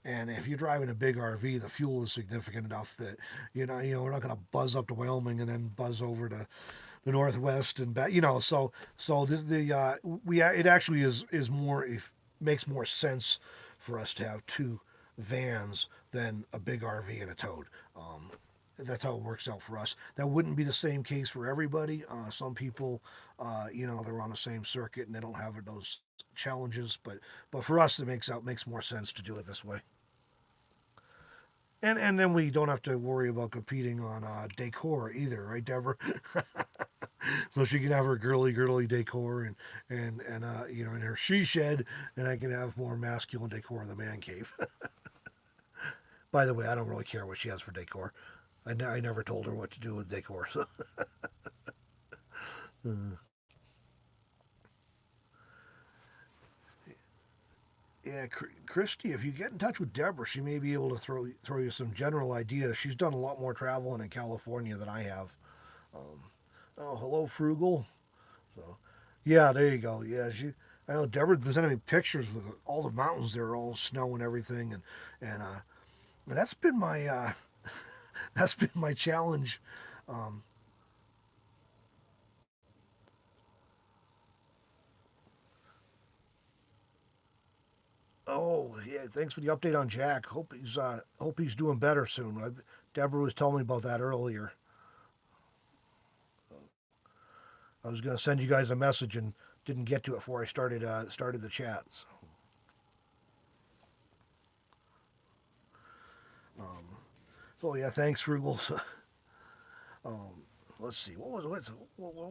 and if you're driving a big RV, the fuel is significant enough that we're not going to buzz up to Wyoming and then buzz over to the Northwest and back, so it actually is more, if makes more sense for us to have two vans than a big RV and a tote. That's how it works out for us. That wouldn't be the same case for everybody. Some people, they're on the same circuit and they don't have those challenges. But for us, it makes more sense to do it this way. And then we don't have to worry about competing on decor either, right, Deborah? So she can have her girly decor and in her she shed, and I can have more masculine decor in the man cave. By the way, I don't really care what she has for decor. I never told her what to do with decor. So. Yeah, Christy, if you get in touch with Deborah, she may be able to throw you some general ideas. She's done a lot more traveling in California than I have. Um, oh, hello, Frugal. So, yeah, there you go. Yeah, I know Deborah's been sending me pictures with all the mountains there, all snow and everything, and that's been my that's been my challenge. Um, oh, yeah, thanks for the update on Jack. Hope he's doing better soon. Deborah was telling me about that earlier. I was going to send you guys a message and didn't get to it before I started the chat. So, um, oh yeah, thanks, Frugal. um, let's see, what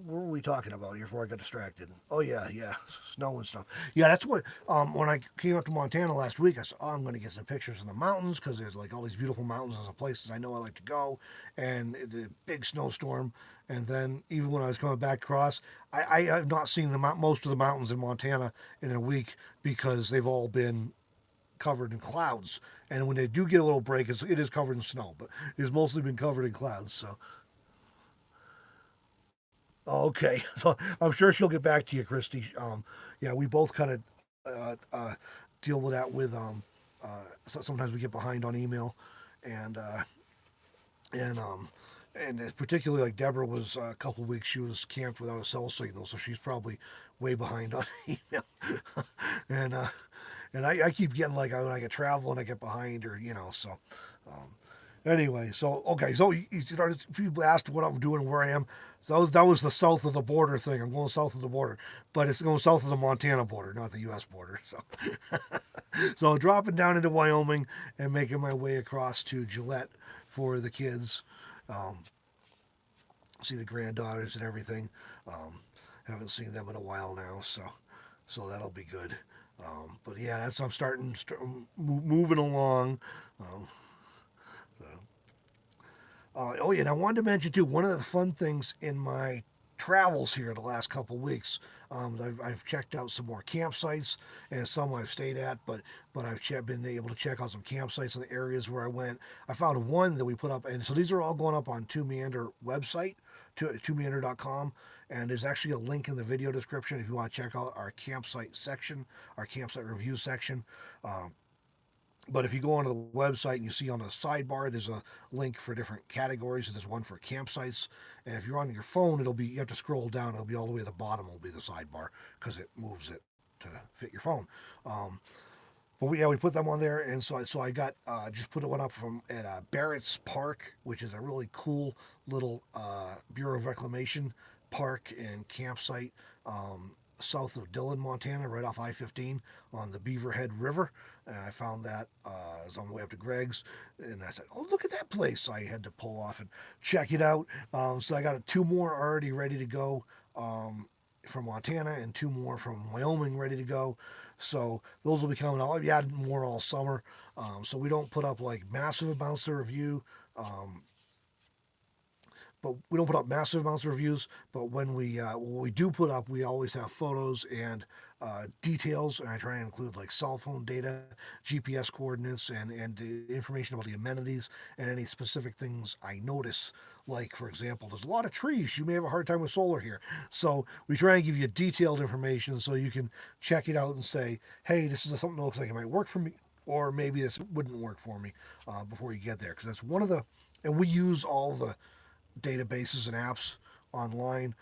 were we talking about here before I got distracted? Oh yeah, snow and stuff. Yeah, that's what. When I came up to Montana last week, I said, "Oh, I'm going to get some pictures of the mountains because there's like all these beautiful mountains and some places I know I like to go." And the big snowstorm, and then even when I was coming back across, I have not seen most of the mountains in Montana in a week because they've all been covered in clouds. And when they do get a little break, it is covered in snow, but it's mostly been covered in clouds. So, okay, so I'm sure she'll get back to you, Christy. Yeah, we both kind of deal with that so sometimes we get behind on email, and and um, and it's particularly like Deborah was a couple of weeks. She was camped without a cell signal, so she's probably way behind on email. and I keep getting like when I get travel and I get behind, or so. Um, Anyway, so okay, so people asked what I'm doing, where I am. So that was the south of the border thing. I'm going south of the border, but it's going south of the Montana border, not the U.S. border. So, so dropping down into Wyoming and making my way across to Gillette for the kids, um, see the granddaughters and everything. Um, haven't seen them in a while now, so that'll be good. But yeah, I'm moving along. Um, so. Oh yeah, and I wanted to mention too. One of the fun things in my travels here the last couple weeks. I've checked out some more campsites and some I've stayed at, but been able to check out some campsites in the areas where I went. I found one that we put up, and so these are all going up on Meander website, Meander.com, and there's actually a link in the video description if you want to check out our campsite section, our campsite review section. Um, but if you go onto the website and you see on the sidebar, there's a link for different categories. There's one for campsites, and if you're on your phone, it'll be you have to scroll down. It'll be all the way at the bottom. Will be the sidebar because it moves it to fit your phone. Um, but we put them on there, and so I got just put one up from at Barrett's Park, which is a really cool little Bureau of Reclamation park and campsite. South of Dillon, Montana, right off I-15 on the Beaverhead River. And I found that I was on the way up to Greg's, and I said, "Oh, look at that place!" So I had to pull off and check it out. So I got two more already ready to go from Montana, and two more from Wyoming ready to go. So those will be coming out. I'll be adding more all summer. So we don't put up like massive amounts of review. Um, but we don't put up massive amounts of reviews. But when we do put up, we always have photos and details, and I try and include like cell phone data, GPS coordinates, and information about the amenities and any specific things I notice. Like for example, there's a lot of trees. You may have a hard time with solar here, so we try and give you detailed information so you can check it out and say, "Hey, this is something that looks like it might work for me." Or maybe this wouldn't work for me before you get there, because that's one of the, and we use all the databases and apps online.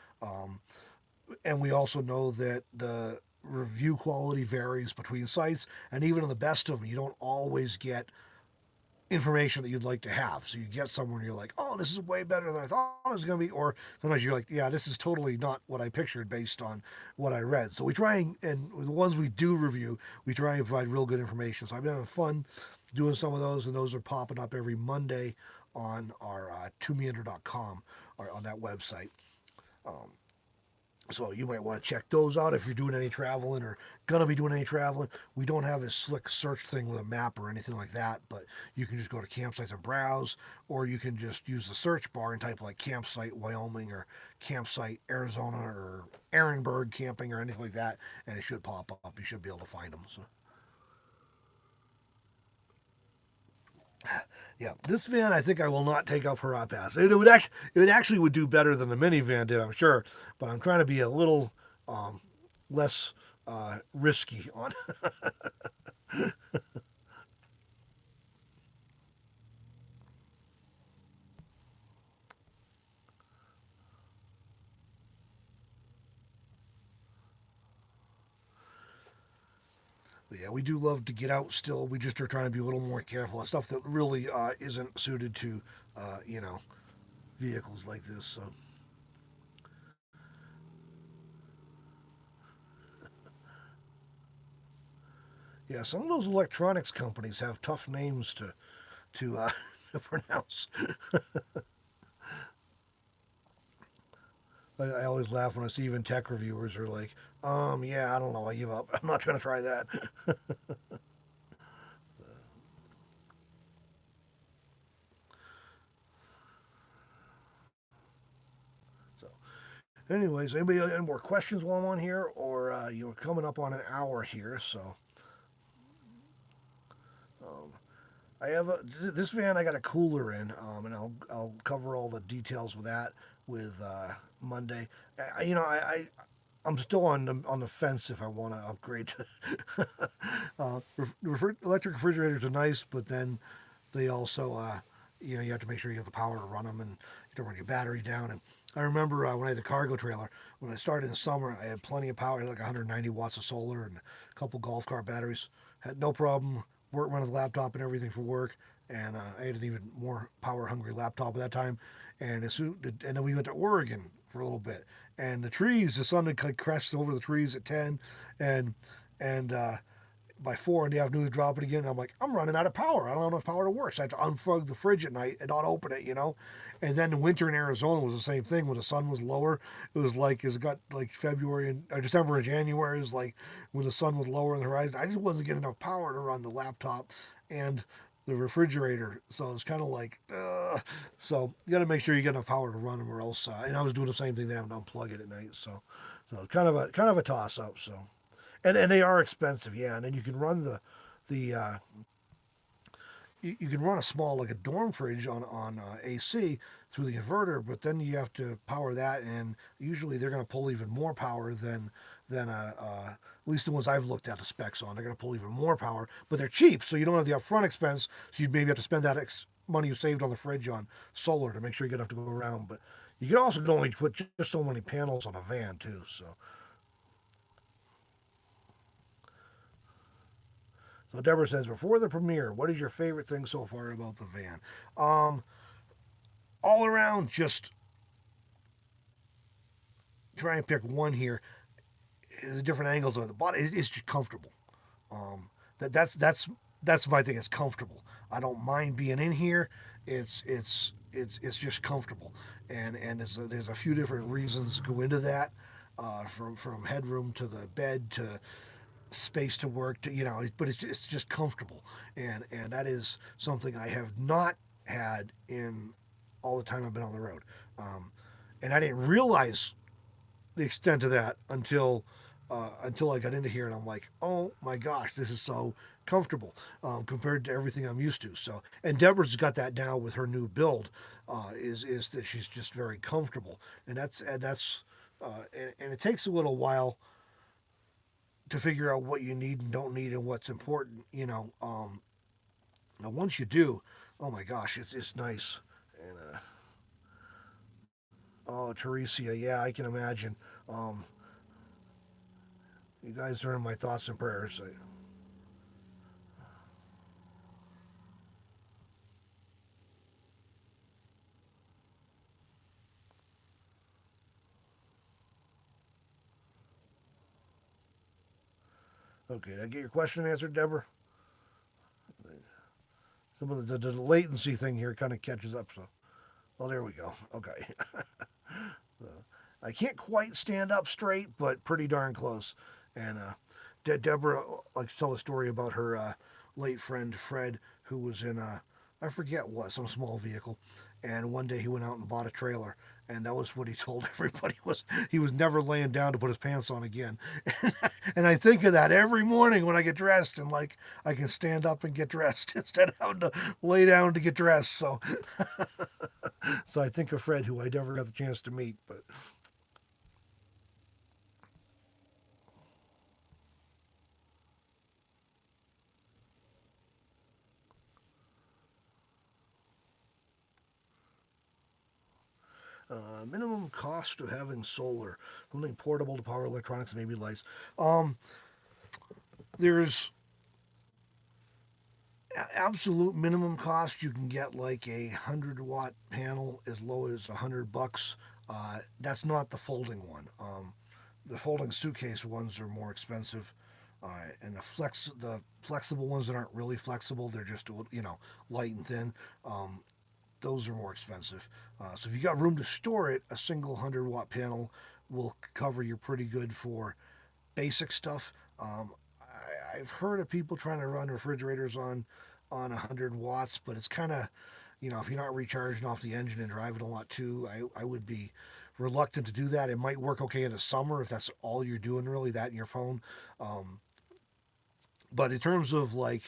And we also know that the review quality varies between sites, and even in the best of them, you don't always get information that you'd like to have. So you get somewhere and you're like, "Oh, this is way better than I thought it was going to be," or sometimes you're like, "Yeah, this is totally not what I pictured based on what I read." So we try and the ones we do review, we try and provide real good information. So I've been having fun doing some of those, and those are popping up every Monday on our tomeander.com or on that website. Um, so you might want to check those out if you're doing any traveling or gonna be doing any traveling. We don't have a slick search thing with a map or anything like that, but you can just go to campsites and browse, or you can just use the search bar and type like campsite Wyoming or campsite Arizona or Ehrenberg camping or anything like that, and it should pop up. You should be able to find them. So. Yeah, this van I think I will not take up for hot pass. It actually would do better than the minivan did, I'm sure. But I'm trying to be a little less risky on. But yeah, we do love to get out still. We just are trying to be a little more careful on stuff that really isn't suited to vehicles like this. So yeah, some of those electronics companies have tough names to to pronounce. I always laugh when I see even tech reviewers are like, yeah, I don't know, I give up. I'm not trying to try that. So, anyways, anybody got any more questions while I'm on here, or you're coming up on an hour here, so um, I have this van. I got a cooler in, and I'll cover all the details with that with Monday. I'm still on the fence if I want to upgrade. Electric refrigerators are nice, but then they also you have to make sure you have the power to run them, and you don't run your battery down. And I remember when I had the cargo trailer, when I started in the summer, I had plenty of power. I had like 190 watts of solar and a couple golf cart batteries. Had no problem running the laptop and everything for work. And I had an even more power hungry laptop at that time. And then we went to Oregon for a little bit. And the sun had crashed over the trees at 10, and by 4 in the afternoon, it's dropping again. And I'm like, I'm running out of power. I don't have enough power to work. So I had to unplug the fridge at night and not open it. And then the winter in Arizona was the same thing. When the sun was lower, it was like, as it got like February and or December and January, it was like when the sun was lower on the horizon. I just wasn't getting enough power to run the laptop and the refrigerator. So it's kind of like, so you got to make sure you get enough power to run them, or else. And I was doing the same thing. They have to unplug it at night. So kind of a toss up. So, and they are expensive, yeah. And then you can run the you can run a small like a dorm fridge on AC through the inverter, but then you have to power that, and usually they're going to pull even more power than at least the ones I've looked at the specs on. They're going to pull even more power, but they're cheap, so you don't have the upfront expense. So you maybe have to spend that money you saved on the fridge on solar to make sure you get enough to go around. But you can also only put just so many panels on a van too. So Deborah says, before the premiere, what is your favorite thing so far about the van? Um, all around, just try and pick one here. The different angles of the body. It's just comfortable. Um, that's my thing. It's comfortable. I don't mind being in here. It's just comfortable, and there's a few different reasons go into that, from headroom to the bed to space to work to but it's just comfortable, and that is something I have not had in all the time I've been on the road, and I didn't realize the extent of that until I got into here, and I'm like, oh my gosh, this is so comfortable, compared to everything I'm used to. So, and Deborah's got that now with her new build, is that she's just very comfortable, and it takes a little while to figure out what you need and don't need and what's important. Now once you do, oh my gosh, it's nice. And oh, Teresia, yeah, I can imagine. Um, you guys are in my thoughts and prayers. Okay, did I get your question answered, Deborah? Some of the latency thing here kind of catches up. So, oh, there we go. Okay. I can't quite stand up straight, but pretty darn close. And Deborah likes to tell a story about her late friend Fred, who was in I forget what, some small vehicle, and one day he went out and bought a trailer, and that was what he told everybody was he was never laying down to put his pants on again. And I think of that every morning when I get dressed, and like I can stand up and get dressed instead of having to lay down to get dressed. So I think of Fred, who I never got the chance to meet, but. Minimum cost of having solar, something portable to power electronics, maybe lights. Um, there's absolute minimum cost. You can get like a 100-watt panel as low as $100. That's not the folding one. The folding suitcase ones are more expensive, and the flexible ones that aren't really flexible, they're just light and thin. Those are more expensive. So if you got room to store it, a single 100-watt panel will cover you pretty good for basic stuff. I've heard of people trying to run refrigerators on 100 watts, but it's kind of, if you're not recharging off the engine and driving a lot too, I would be reluctant to do that. It might work okay in the summer if that's all you're doing, really, that and your phone. Um, but in terms of like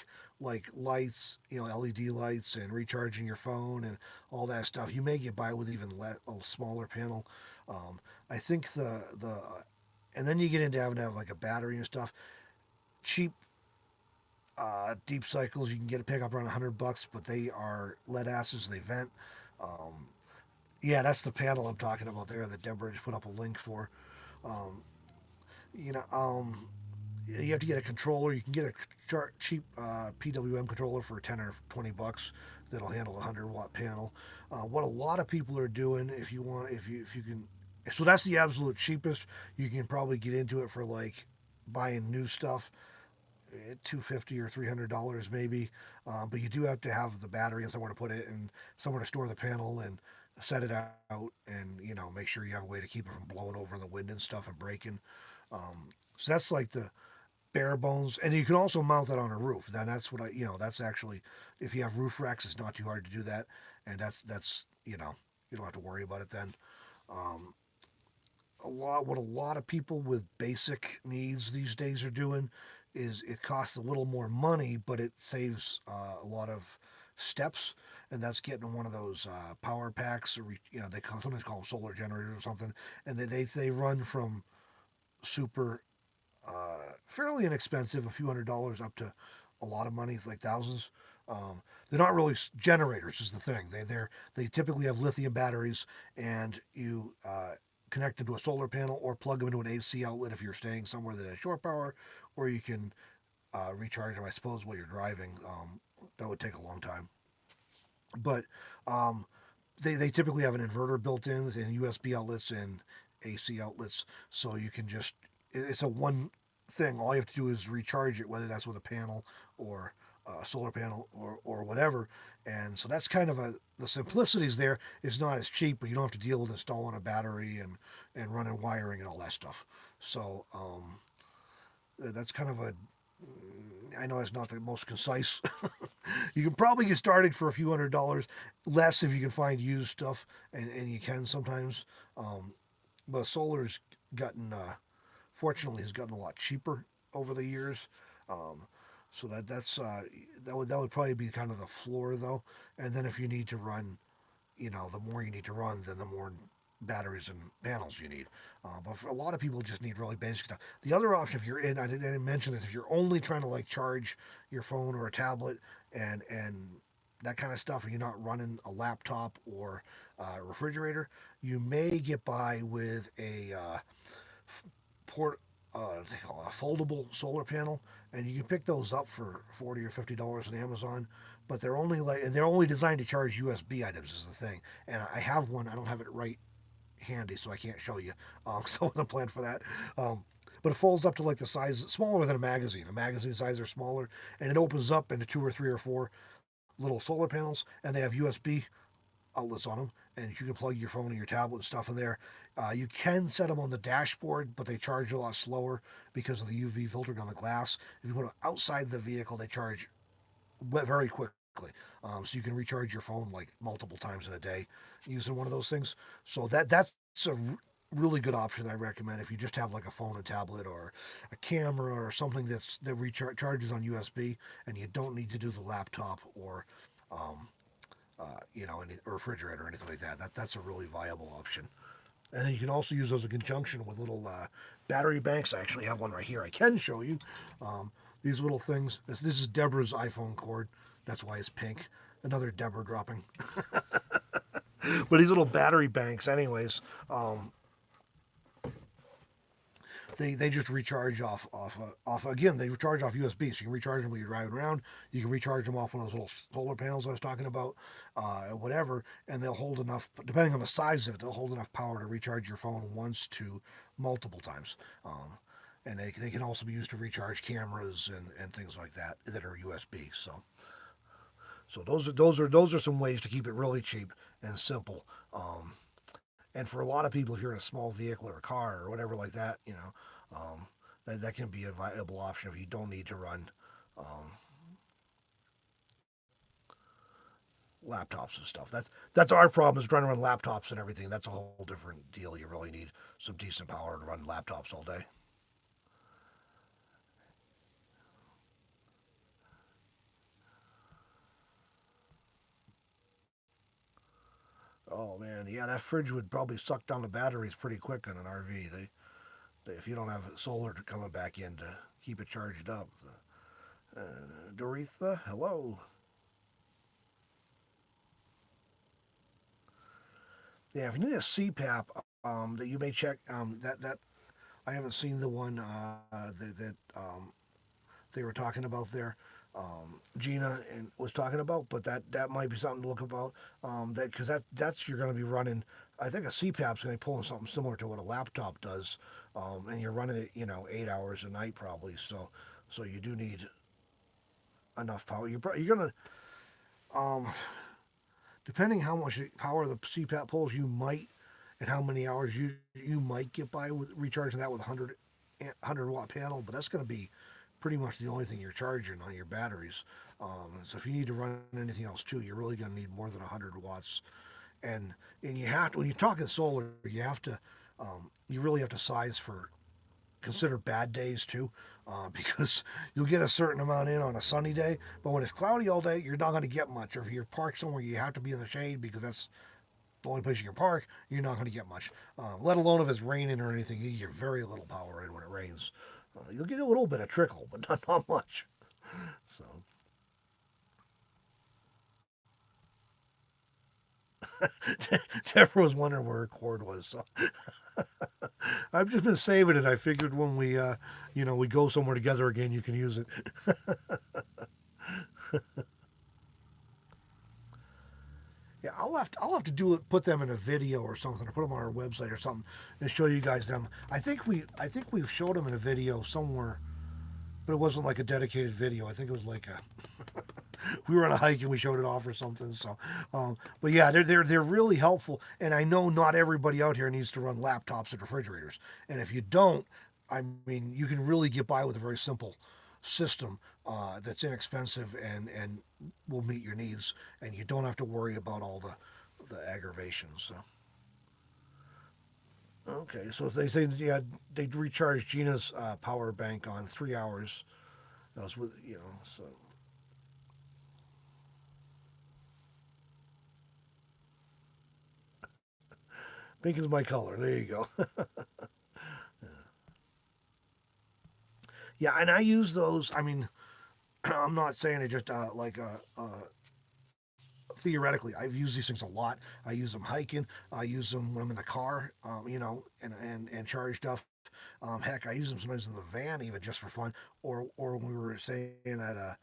lights, LED lights and recharging your phone and all that stuff, you may get by with even a smaller panel. I think and then you get into having to have like a battery and stuff. Cheap deep cycles you can get a pickup around $100, but they are lead acids. They vent. Um, yeah, that's the panel I'm talking about there that Deborah just put up a link for. Um, you know, um, you have to get a controller. You can get a cheap PWM controller for 10 or 20 bucks that'll handle a 100-watt panel. What a lot of people are doing, if you can, so that's the absolute cheapest. You can probably get into it for like buying new stuff, $250 or $300 maybe. But you do have to have the battery and somewhere to put it and somewhere to store the panel and set it out, and make sure you have a way to keep it from blowing over in the wind and stuff and breaking. So that's like the bare bones, and you can also mount that on a roof. Then that's what that's actually, if you have roof racks, it's not too hard to do that, and that's you don't have to worry about it then. Um, what a lot of people with basic needs these days are doing is it costs a little more money, but it saves a lot of steps, and that's getting one of those power packs, or they sometimes call them solar generators or something, and they run from super fairly inexpensive, a few $100s, up to a lot of money, like thousands. They're not really generators, is the thing. They typically have lithium batteries, and you connect them to a solar panel or plug them into an AC outlet if you're staying somewhere that has shore power, or you can recharge them, I suppose, while you're driving. That would take a long time, but um, they typically have an inverter built in and USB outlets and AC outlets, so you can just it's a one thing. All you have to do is recharge it, whether that's with a panel or a solar panel or whatever. And so that's kind of the simplicities there. It's not as cheap, but you don't have to deal with installing a battery and running wiring and all that stuff. So that's kind of a I know it's not the most concise. You can probably get started for a few $100s, less if you can find used stuff, and you can sometimes. Um, but solar's gotten, fortunately, has gotten a lot cheaper over the years. Um, so that would probably be kind of the floor though. And then if you need to run, the more you need to run, then the more batteries and panels you need. But for a lot of people, just need really basic stuff. The other option, if you're in, I didn't mention this, if you're only trying to like charge your phone or a tablet and that kind of stuff, and you're not running a laptop or a refrigerator, you may get by with a port. They call it a foldable solar panel, and you can pick those up for $40 or $50 on Amazon. But they're only designed to charge USB items is the thing. And I have one. I don't have it right handy, so I can't show you. So I wasn't planned for that. But it folds up to like the size smaller than a magazine. A magazine size are smaller, and it opens up into two or three or four little solar panels, and they have USB outlets on them, and you can plug your phone and your tablet and stuff in there. You can set them on the dashboard, but they charge a lot slower because of the UV filtering on the glass. If you put them outside the vehicle, they charge very quickly. So you can recharge your phone like multiple times in a day using one of those things. So that's a really good option I recommend if you just have like a phone, a tablet, or a camera or something that recharges on USB, and you don't need to do the laptop or um, any or refrigerator or anything like that. That's a really viable option. And then you can also use those in conjunction with little battery banks. I actually have one right here. I can show you these little things. This is Deborah's iPhone cord. That's why it's pink. Another Deborah dropping. But these little battery banks, anyways, they just recharge off again. They recharge off USB, so you can recharge them when you're driving around. You can recharge them off one of those little solar panels I was talking about, whatever, and they'll hold enough. Depending on the size of it, they'll hold enough power to recharge your phone once to multiple times. And they can also be used to recharge cameras and things like that are USB. So those are some ways to keep it really cheap and simple. And for a lot of people, if you're in a small vehicle or a car or whatever like that, that can be a viable option if you don't need to run um, laptops and stuff. That's our problem is trying to run laptops and everything. That's a whole different deal. You really need some decent power to run laptops all day. Oh man, yeah, that fridge would probably suck down the batteries pretty quick on an RV. If you don't have solar coming back in to keep it charged up. Uh, Doretha, hello. Yeah, if you need a CPAP, that you may check. That I haven't seen the one that they were talking about there. Gina and was talking about, but that might be something to look about. That because that's you're going to be running. I think a CPAP's going to be pulling something similar to what a laptop does, and you're running it 8 hours a night probably. So you do need enough power. You're going to depending how much power the CPAP pulls, you might and how many hours you might get by with recharging that with 100 watt panel, but that's going to be pretty much the only thing you're charging on your batteries. So if you need to run anything else too, you're really going to need more than 100 watts. And you have to, when you're talking solar, you have to you really have to size for consider bad days too, because you'll get a certain amount in on a sunny day, but when it's cloudy all day, you're not going to get much. Or if you're parked somewhere, you have to be in the shade because that's the only place you can park. You're not going to get much. Let alone if it's raining or anything, you get very little power in when it rains. You'll get a little bit of trickle, but not much. So. Deborah was wondering where her cord was. So I've just been saving it. I figured when we go somewhere together again, you can use it. Yeah, I'll have to do it. Put them in a video or something, or put them on our website or something, and show you guys them. I think we've showed them in a video somewhere, but it wasn't like a dedicated video. I think it was like a we were on a hike and we showed it off or something. So, but yeah, they're really helpful. And I know not everybody out here needs to run laptops and refrigerators. And if you don't, I mean, you can really get by with a very simple system that's inexpensive and will meet your needs, and you don't have to worry about all the aggravations. So. Okay, so they say yeah they recharged Gina's power bank on 3 hours. That was with so. Pink is my color. There you go. Yeah, and I use those. I mean, I'm not saying it just theoretically. I've used these things a lot. I use them hiking. I use them when I'm in the car. And charge stuff. Heck, I use them sometimes in the van, even just for fun. Or when we were staying at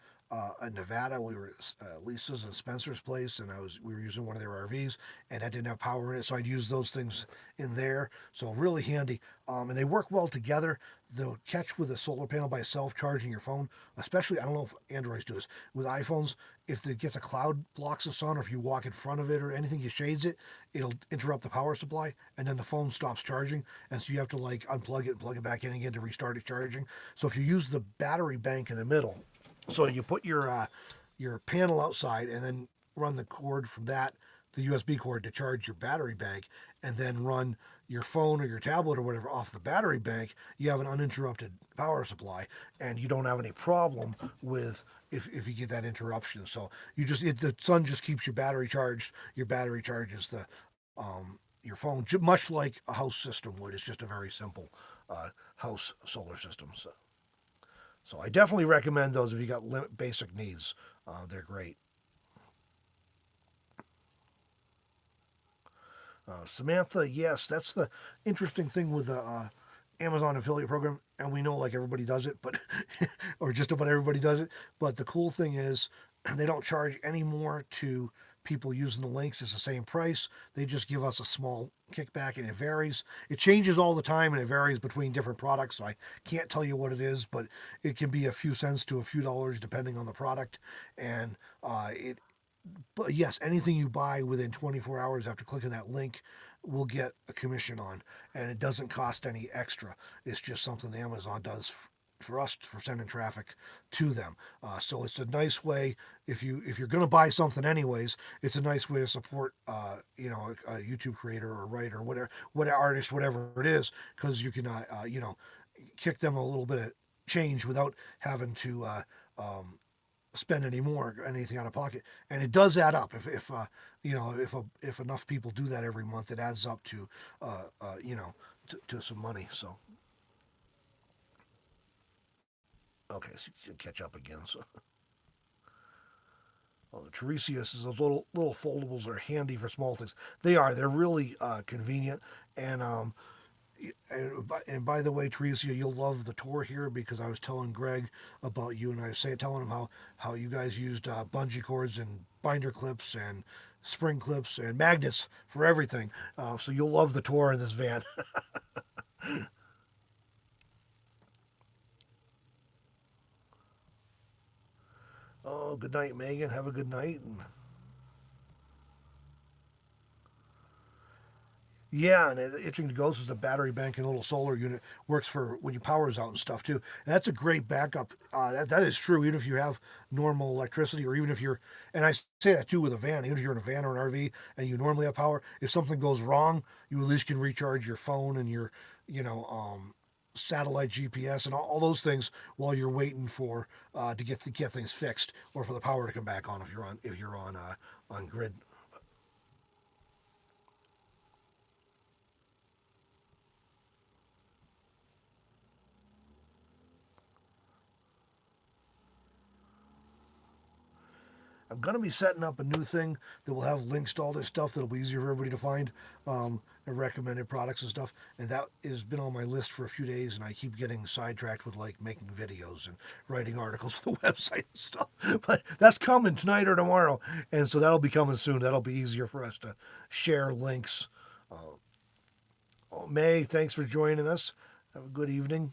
Nevada, we were at Lisa's and Spencer's place, and we were using one of their RVs, and that didn't have power in it, so I'd use those things in there. So really handy, and they work well together. The catch with a solar panel by itself charging your phone, especially I don't know if Androids do this with iPhones. If it gets a cloud blocks the sun, or if you walk in front of it or anything, you shades it, it'll interrupt the power supply, and then the phone stops charging, and so you have to like unplug it and plug it back in again to restart it charging. So if you use the battery bank in the middle, so you put your panel outside and then run the cord from that, the USB cord to charge your battery bank, and then run your phone or your tablet or whatever off the battery bank. You have an uninterrupted power supply, and you don't have any problem with if you get that interruption. So the sun just keeps your battery charged. Your battery charges your phone, much like a house system would. It's just a very simple house solar system. So I definitely recommend those if you got basic needs. They're great. Samantha, yes, that's the interesting thing with the Amazon affiliate program, and we know like everybody does it, but or just about everybody does it. But the cool thing is they don't charge any more to people using the links. It's the same price. They just give us a small kickback, and it varies. It changes all the time, and it varies between different products. So I can't tell you what it is, but it can be a few cents to a few dollars depending on the product. And it but yes, anything you buy within 24 hours after clicking that link will get a commission on, and it doesn't cost any extra. It's just something Amazon does for us for sending traffic to them. So it's a nice way if you're going to buy something anyways. It's a nice way to support a YouTube creator or writer or whatever artist, whatever it is, because you can kick them a little bit of change without having to spend any more anything out of pocket, and it does add up. If enough people do that every month, it adds up to to some money. So okay, so you can catch up again. So oh, Teresa says those little foldables are handy for small things. They are. They're really convenient, and and by the way, Teresa, you'll love the tour here because I was telling Greg about you, and I was telling him how you guys used bungee cords and binder clips and spring clips and magnets for everything. So you'll love the tour in this van. Oh, good night, Megan. Have a good night. And Yeah, and Itching to Ghost is a battery bank and a little solar unit. Works for when your power's out and stuff too. And that's a great backup. That is true. Even if you have normal electricity, or even if you're, and I say that too with a van. Even if you're in a van or an RV and you normally have power, if something goes wrong, you at least can recharge your phone and your, you know, satellite GPS and all those things while you're waiting for to get things fixed or for the power to come back on if you're on grid. I'm going to be setting up a new thing that will have links to all this stuff that'll be easier for everybody to find, and recommended products and stuff. And that has been on my list for a few days, and I keep getting sidetracked with like making videos and writing articles for the website and stuff. But that's coming tonight or tomorrow, and so that'll be coming soon. That'll be easier for us to share links. Oh, May, thanks for joining us. Have a good evening.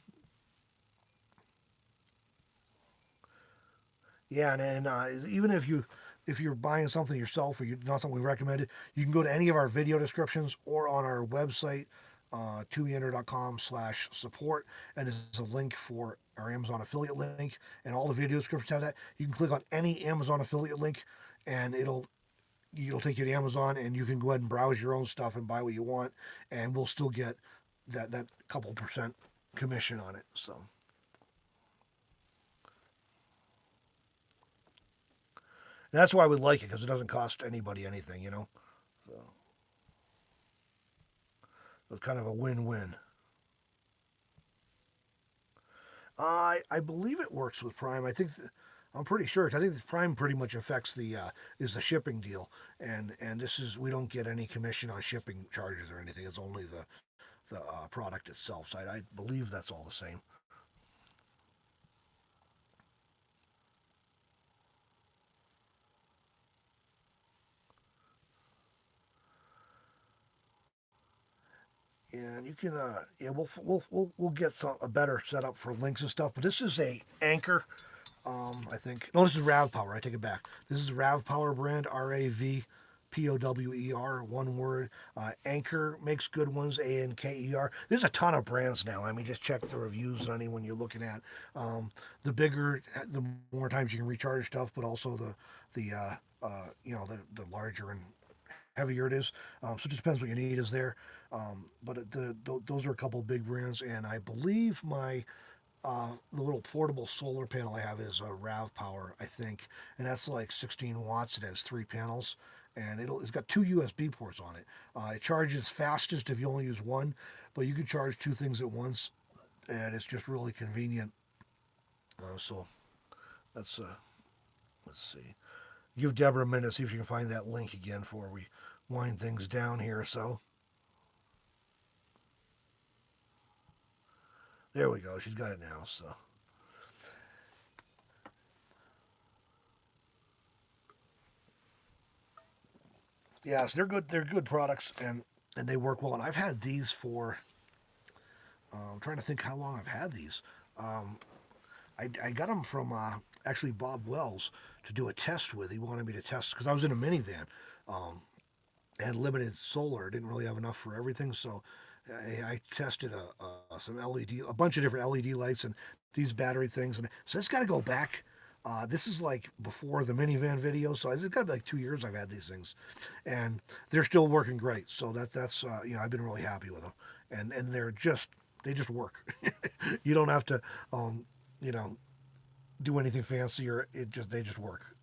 Yeah, and even if you're buying something yourself or you're not something we recommended, you can go to any of our video descriptions or on our website, meander.com/support, and there's a link for our Amazon affiliate link, and all the video descriptions have that. You can click on any Amazon affiliate link, and it'll take you to Amazon, and you can go ahead and browse your own stuff and buy what you want, and we'll still get that couple percent commission on it. So. And that's why we like it because it doesn't cost anybody anything. So it's kind of a win-win. I believe it works with Prime. I'm pretty sure. I think the Prime pretty much affects is the shipping deal, and this is we don't get any commission on shipping charges or anything. It's only the product itself. So I believe that's all the same. And you can yeah we'll get a better setup for links and stuff. But this is a Anchor. I think. No, this is Rav Power. I take it back. This is Rav Power brand, RAVPOWER, one word. Anchor makes good ones, ANKER. There's a ton of brands now. I mean, just check the reviews on anyone you're looking at. The bigger, the more times you can recharge stuff, but also the larger and heavier it is. So it just depends what you need is there. But those are a couple of big brands, and I believe the little portable solar panel I have is a Rav Power, I think, and that's like 16 watts. It has three panels, and it's got two USB ports on it. It charges fastest if you only use one, but you can charge two things at once, and it's just really convenient. So that's let's see. Give Deborah a minute, see if you can find that link again before we wind things down here. So there we go. She's got it now. So yes, they're good. They're good products, and they work well. And I've had these for. I'm trying to think how long I've had these. Um, I got them from actually Bob Wells to do a test with. He wanted me to test because I was in a minivan. Um, had limited solar. Didn't really have enough for everything, so I tested some LED, a bunch of different LED lights and these battery things. And so it's got to go back. This is like before the minivan video, so it's got to be like 2 years I've had these things, and they're still working great. So that's I've been really happy with them, and they just work. You don't have to you know do anything fancy or they just work.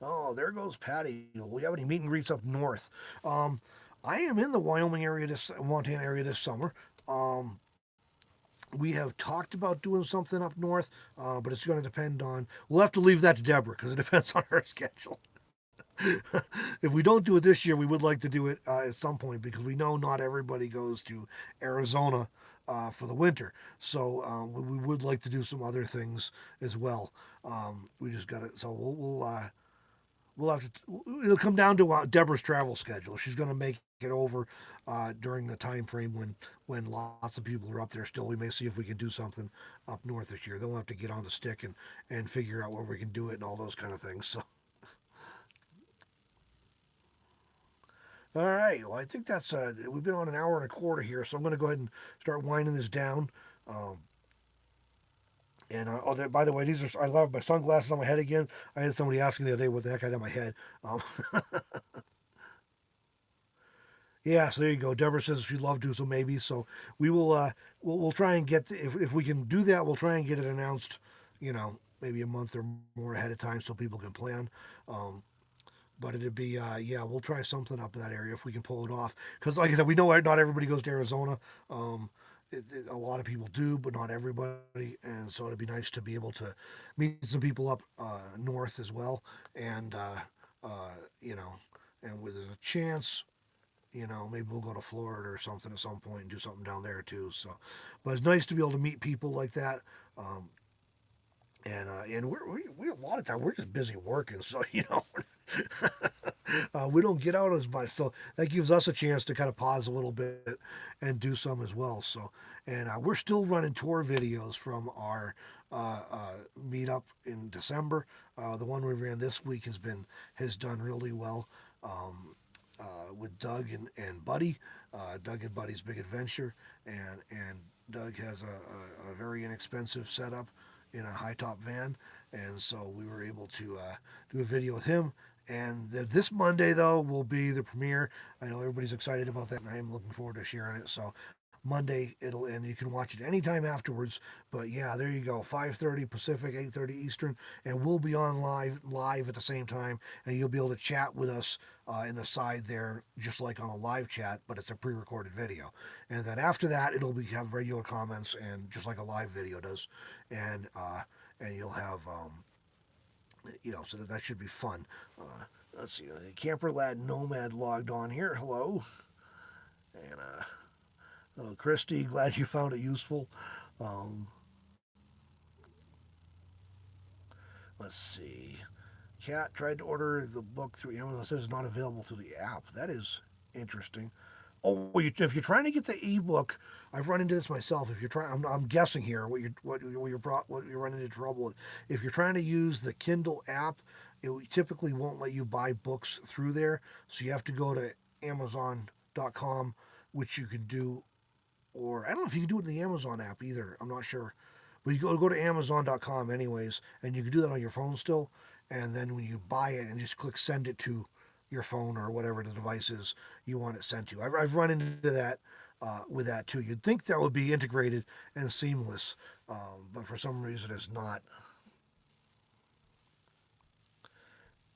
Oh, there goes Patty. We have any meet and greets up north? Um, I am in the Wyoming area Montana area this summer. Um, we have talked about doing something up north, but it's going to depend on. We'll have to leave that to Deborah because it depends on her schedule. If we don't do it this year, we would like to do it at some point because we know not everybody goes to Arizona for the winter. So we would like to do some other things as well. We just got to. So we'll have to. It'll come down to Deborah's travel schedule. She's going to make it over during the time frame when lots of people are up there still. We may see if we can do something up north this year. Then we'll have to get on the stick and figure out where we can do it and all those kind of things. So All right. Well, I think that's we've been on an hour and a quarter here, so I'm going to go ahead and start winding this down. Um, by the way, these are I love my sunglasses on my head again. I had somebody asking the other day what the heck I had on my head. Um, yeah, so there you go. Deborah says she'd love to, so maybe. So we will we'll try and get if we can do that, we'll try and get it announced. Maybe a month or more ahead of time so people can plan. Um, but it'd be yeah, we'll try something up in that area if we can pull it off. Because like I said, we know not everybody goes to Arizona. Um, a lot of people do, but not everybody. And so it'd be nice to be able to meet some people up north as well. And uh, you know, and with a chance, maybe we'll go to Florida or something at some point and do something down there too. So, but it's nice to be able to meet people like that. And we a lot of time we're just busy working, so we don't get out as much. So that gives us a chance to kind of pause a little bit and do some as well. So, and we're still running tour videos from our meetup in December. The one we ran this week has done really well. With Doug and Buddy, Doug and Buddy's Big Adventure, and Doug has a very inexpensive setup in a high top van, and so we were able to do a video with him. And this Monday though will be the premiere. I know everybody's excited about that, and I am looking forward to sharing it. So Monday and you can watch it anytime afterwards. But yeah, there you go, 5:30 Pacific, 8:30 Eastern, and we'll be on live at the same time, and you'll be able to chat with us in the side there, just like on a live chat, but it's a pre-recorded video. And then after that, it'll have regular comments and just like a live video does, and you'll have so that should be fun. Let's see, Camper Lad Nomad logged on here. Hello, and Christy, glad you found it useful. Um, let's see. Cat tried to order the book through Amazon. It says it's not available through the app. That is interesting. Oh, well, if you're trying to get the ebook, I've run into this myself. If you're trying, I'm guessing here what you're running into trouble with. If you're trying to use the Kindle app, it typically won't let you buy books through there. So you have to go to Amazon.com, which you can do, or I don't know if you can do it in the Amazon app either. I'm not sure. But you go to Amazon.com anyways, and you can do that on your phone still. And then when you buy it, and just click send it to your phone or whatever the device is you want it sent to. I've run into that with that too. You'd think that would be integrated and seamless, but for some reason it's not.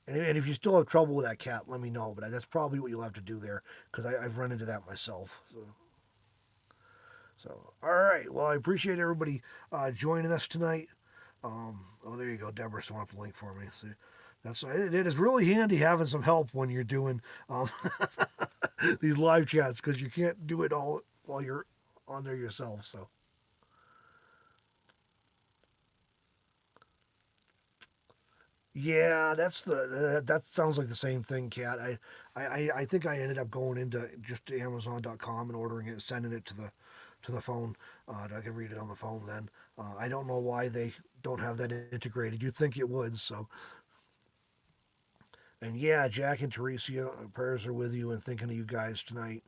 And if you still have trouble with that, Cat, let me know. But that's probably what you'll have to do there because I've run into that myself. So, all right. Well, I appreciate everybody joining us tonight. Oh, there you go. Deborah throwing up the link for me. See, it is really handy having some help when you're doing these live chats because you can't do it all while you're on there yourself. So, yeah, that sounds like the same thing, Kat. I think I ended up going into just to Amazon.com and ordering it and sending it to the phone. I could read it on the phone then. I don't know why they don't have that integrated. You'd think it would. So, and yeah, Jack and Teresia, prayers are with you and thinking of you guys tonight.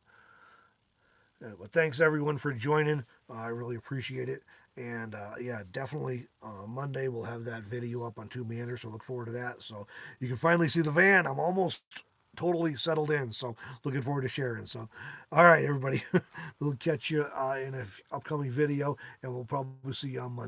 But thanks everyone for joining. I really appreciate it. And yeah, definitely Monday we'll have that video up on Meander, so look forward to that. So you can finally see the van. I'm almost totally settled in, so looking forward to sharing. So, all right, everybody, we'll catch you in an upcoming video, and we'll probably see you on Monday.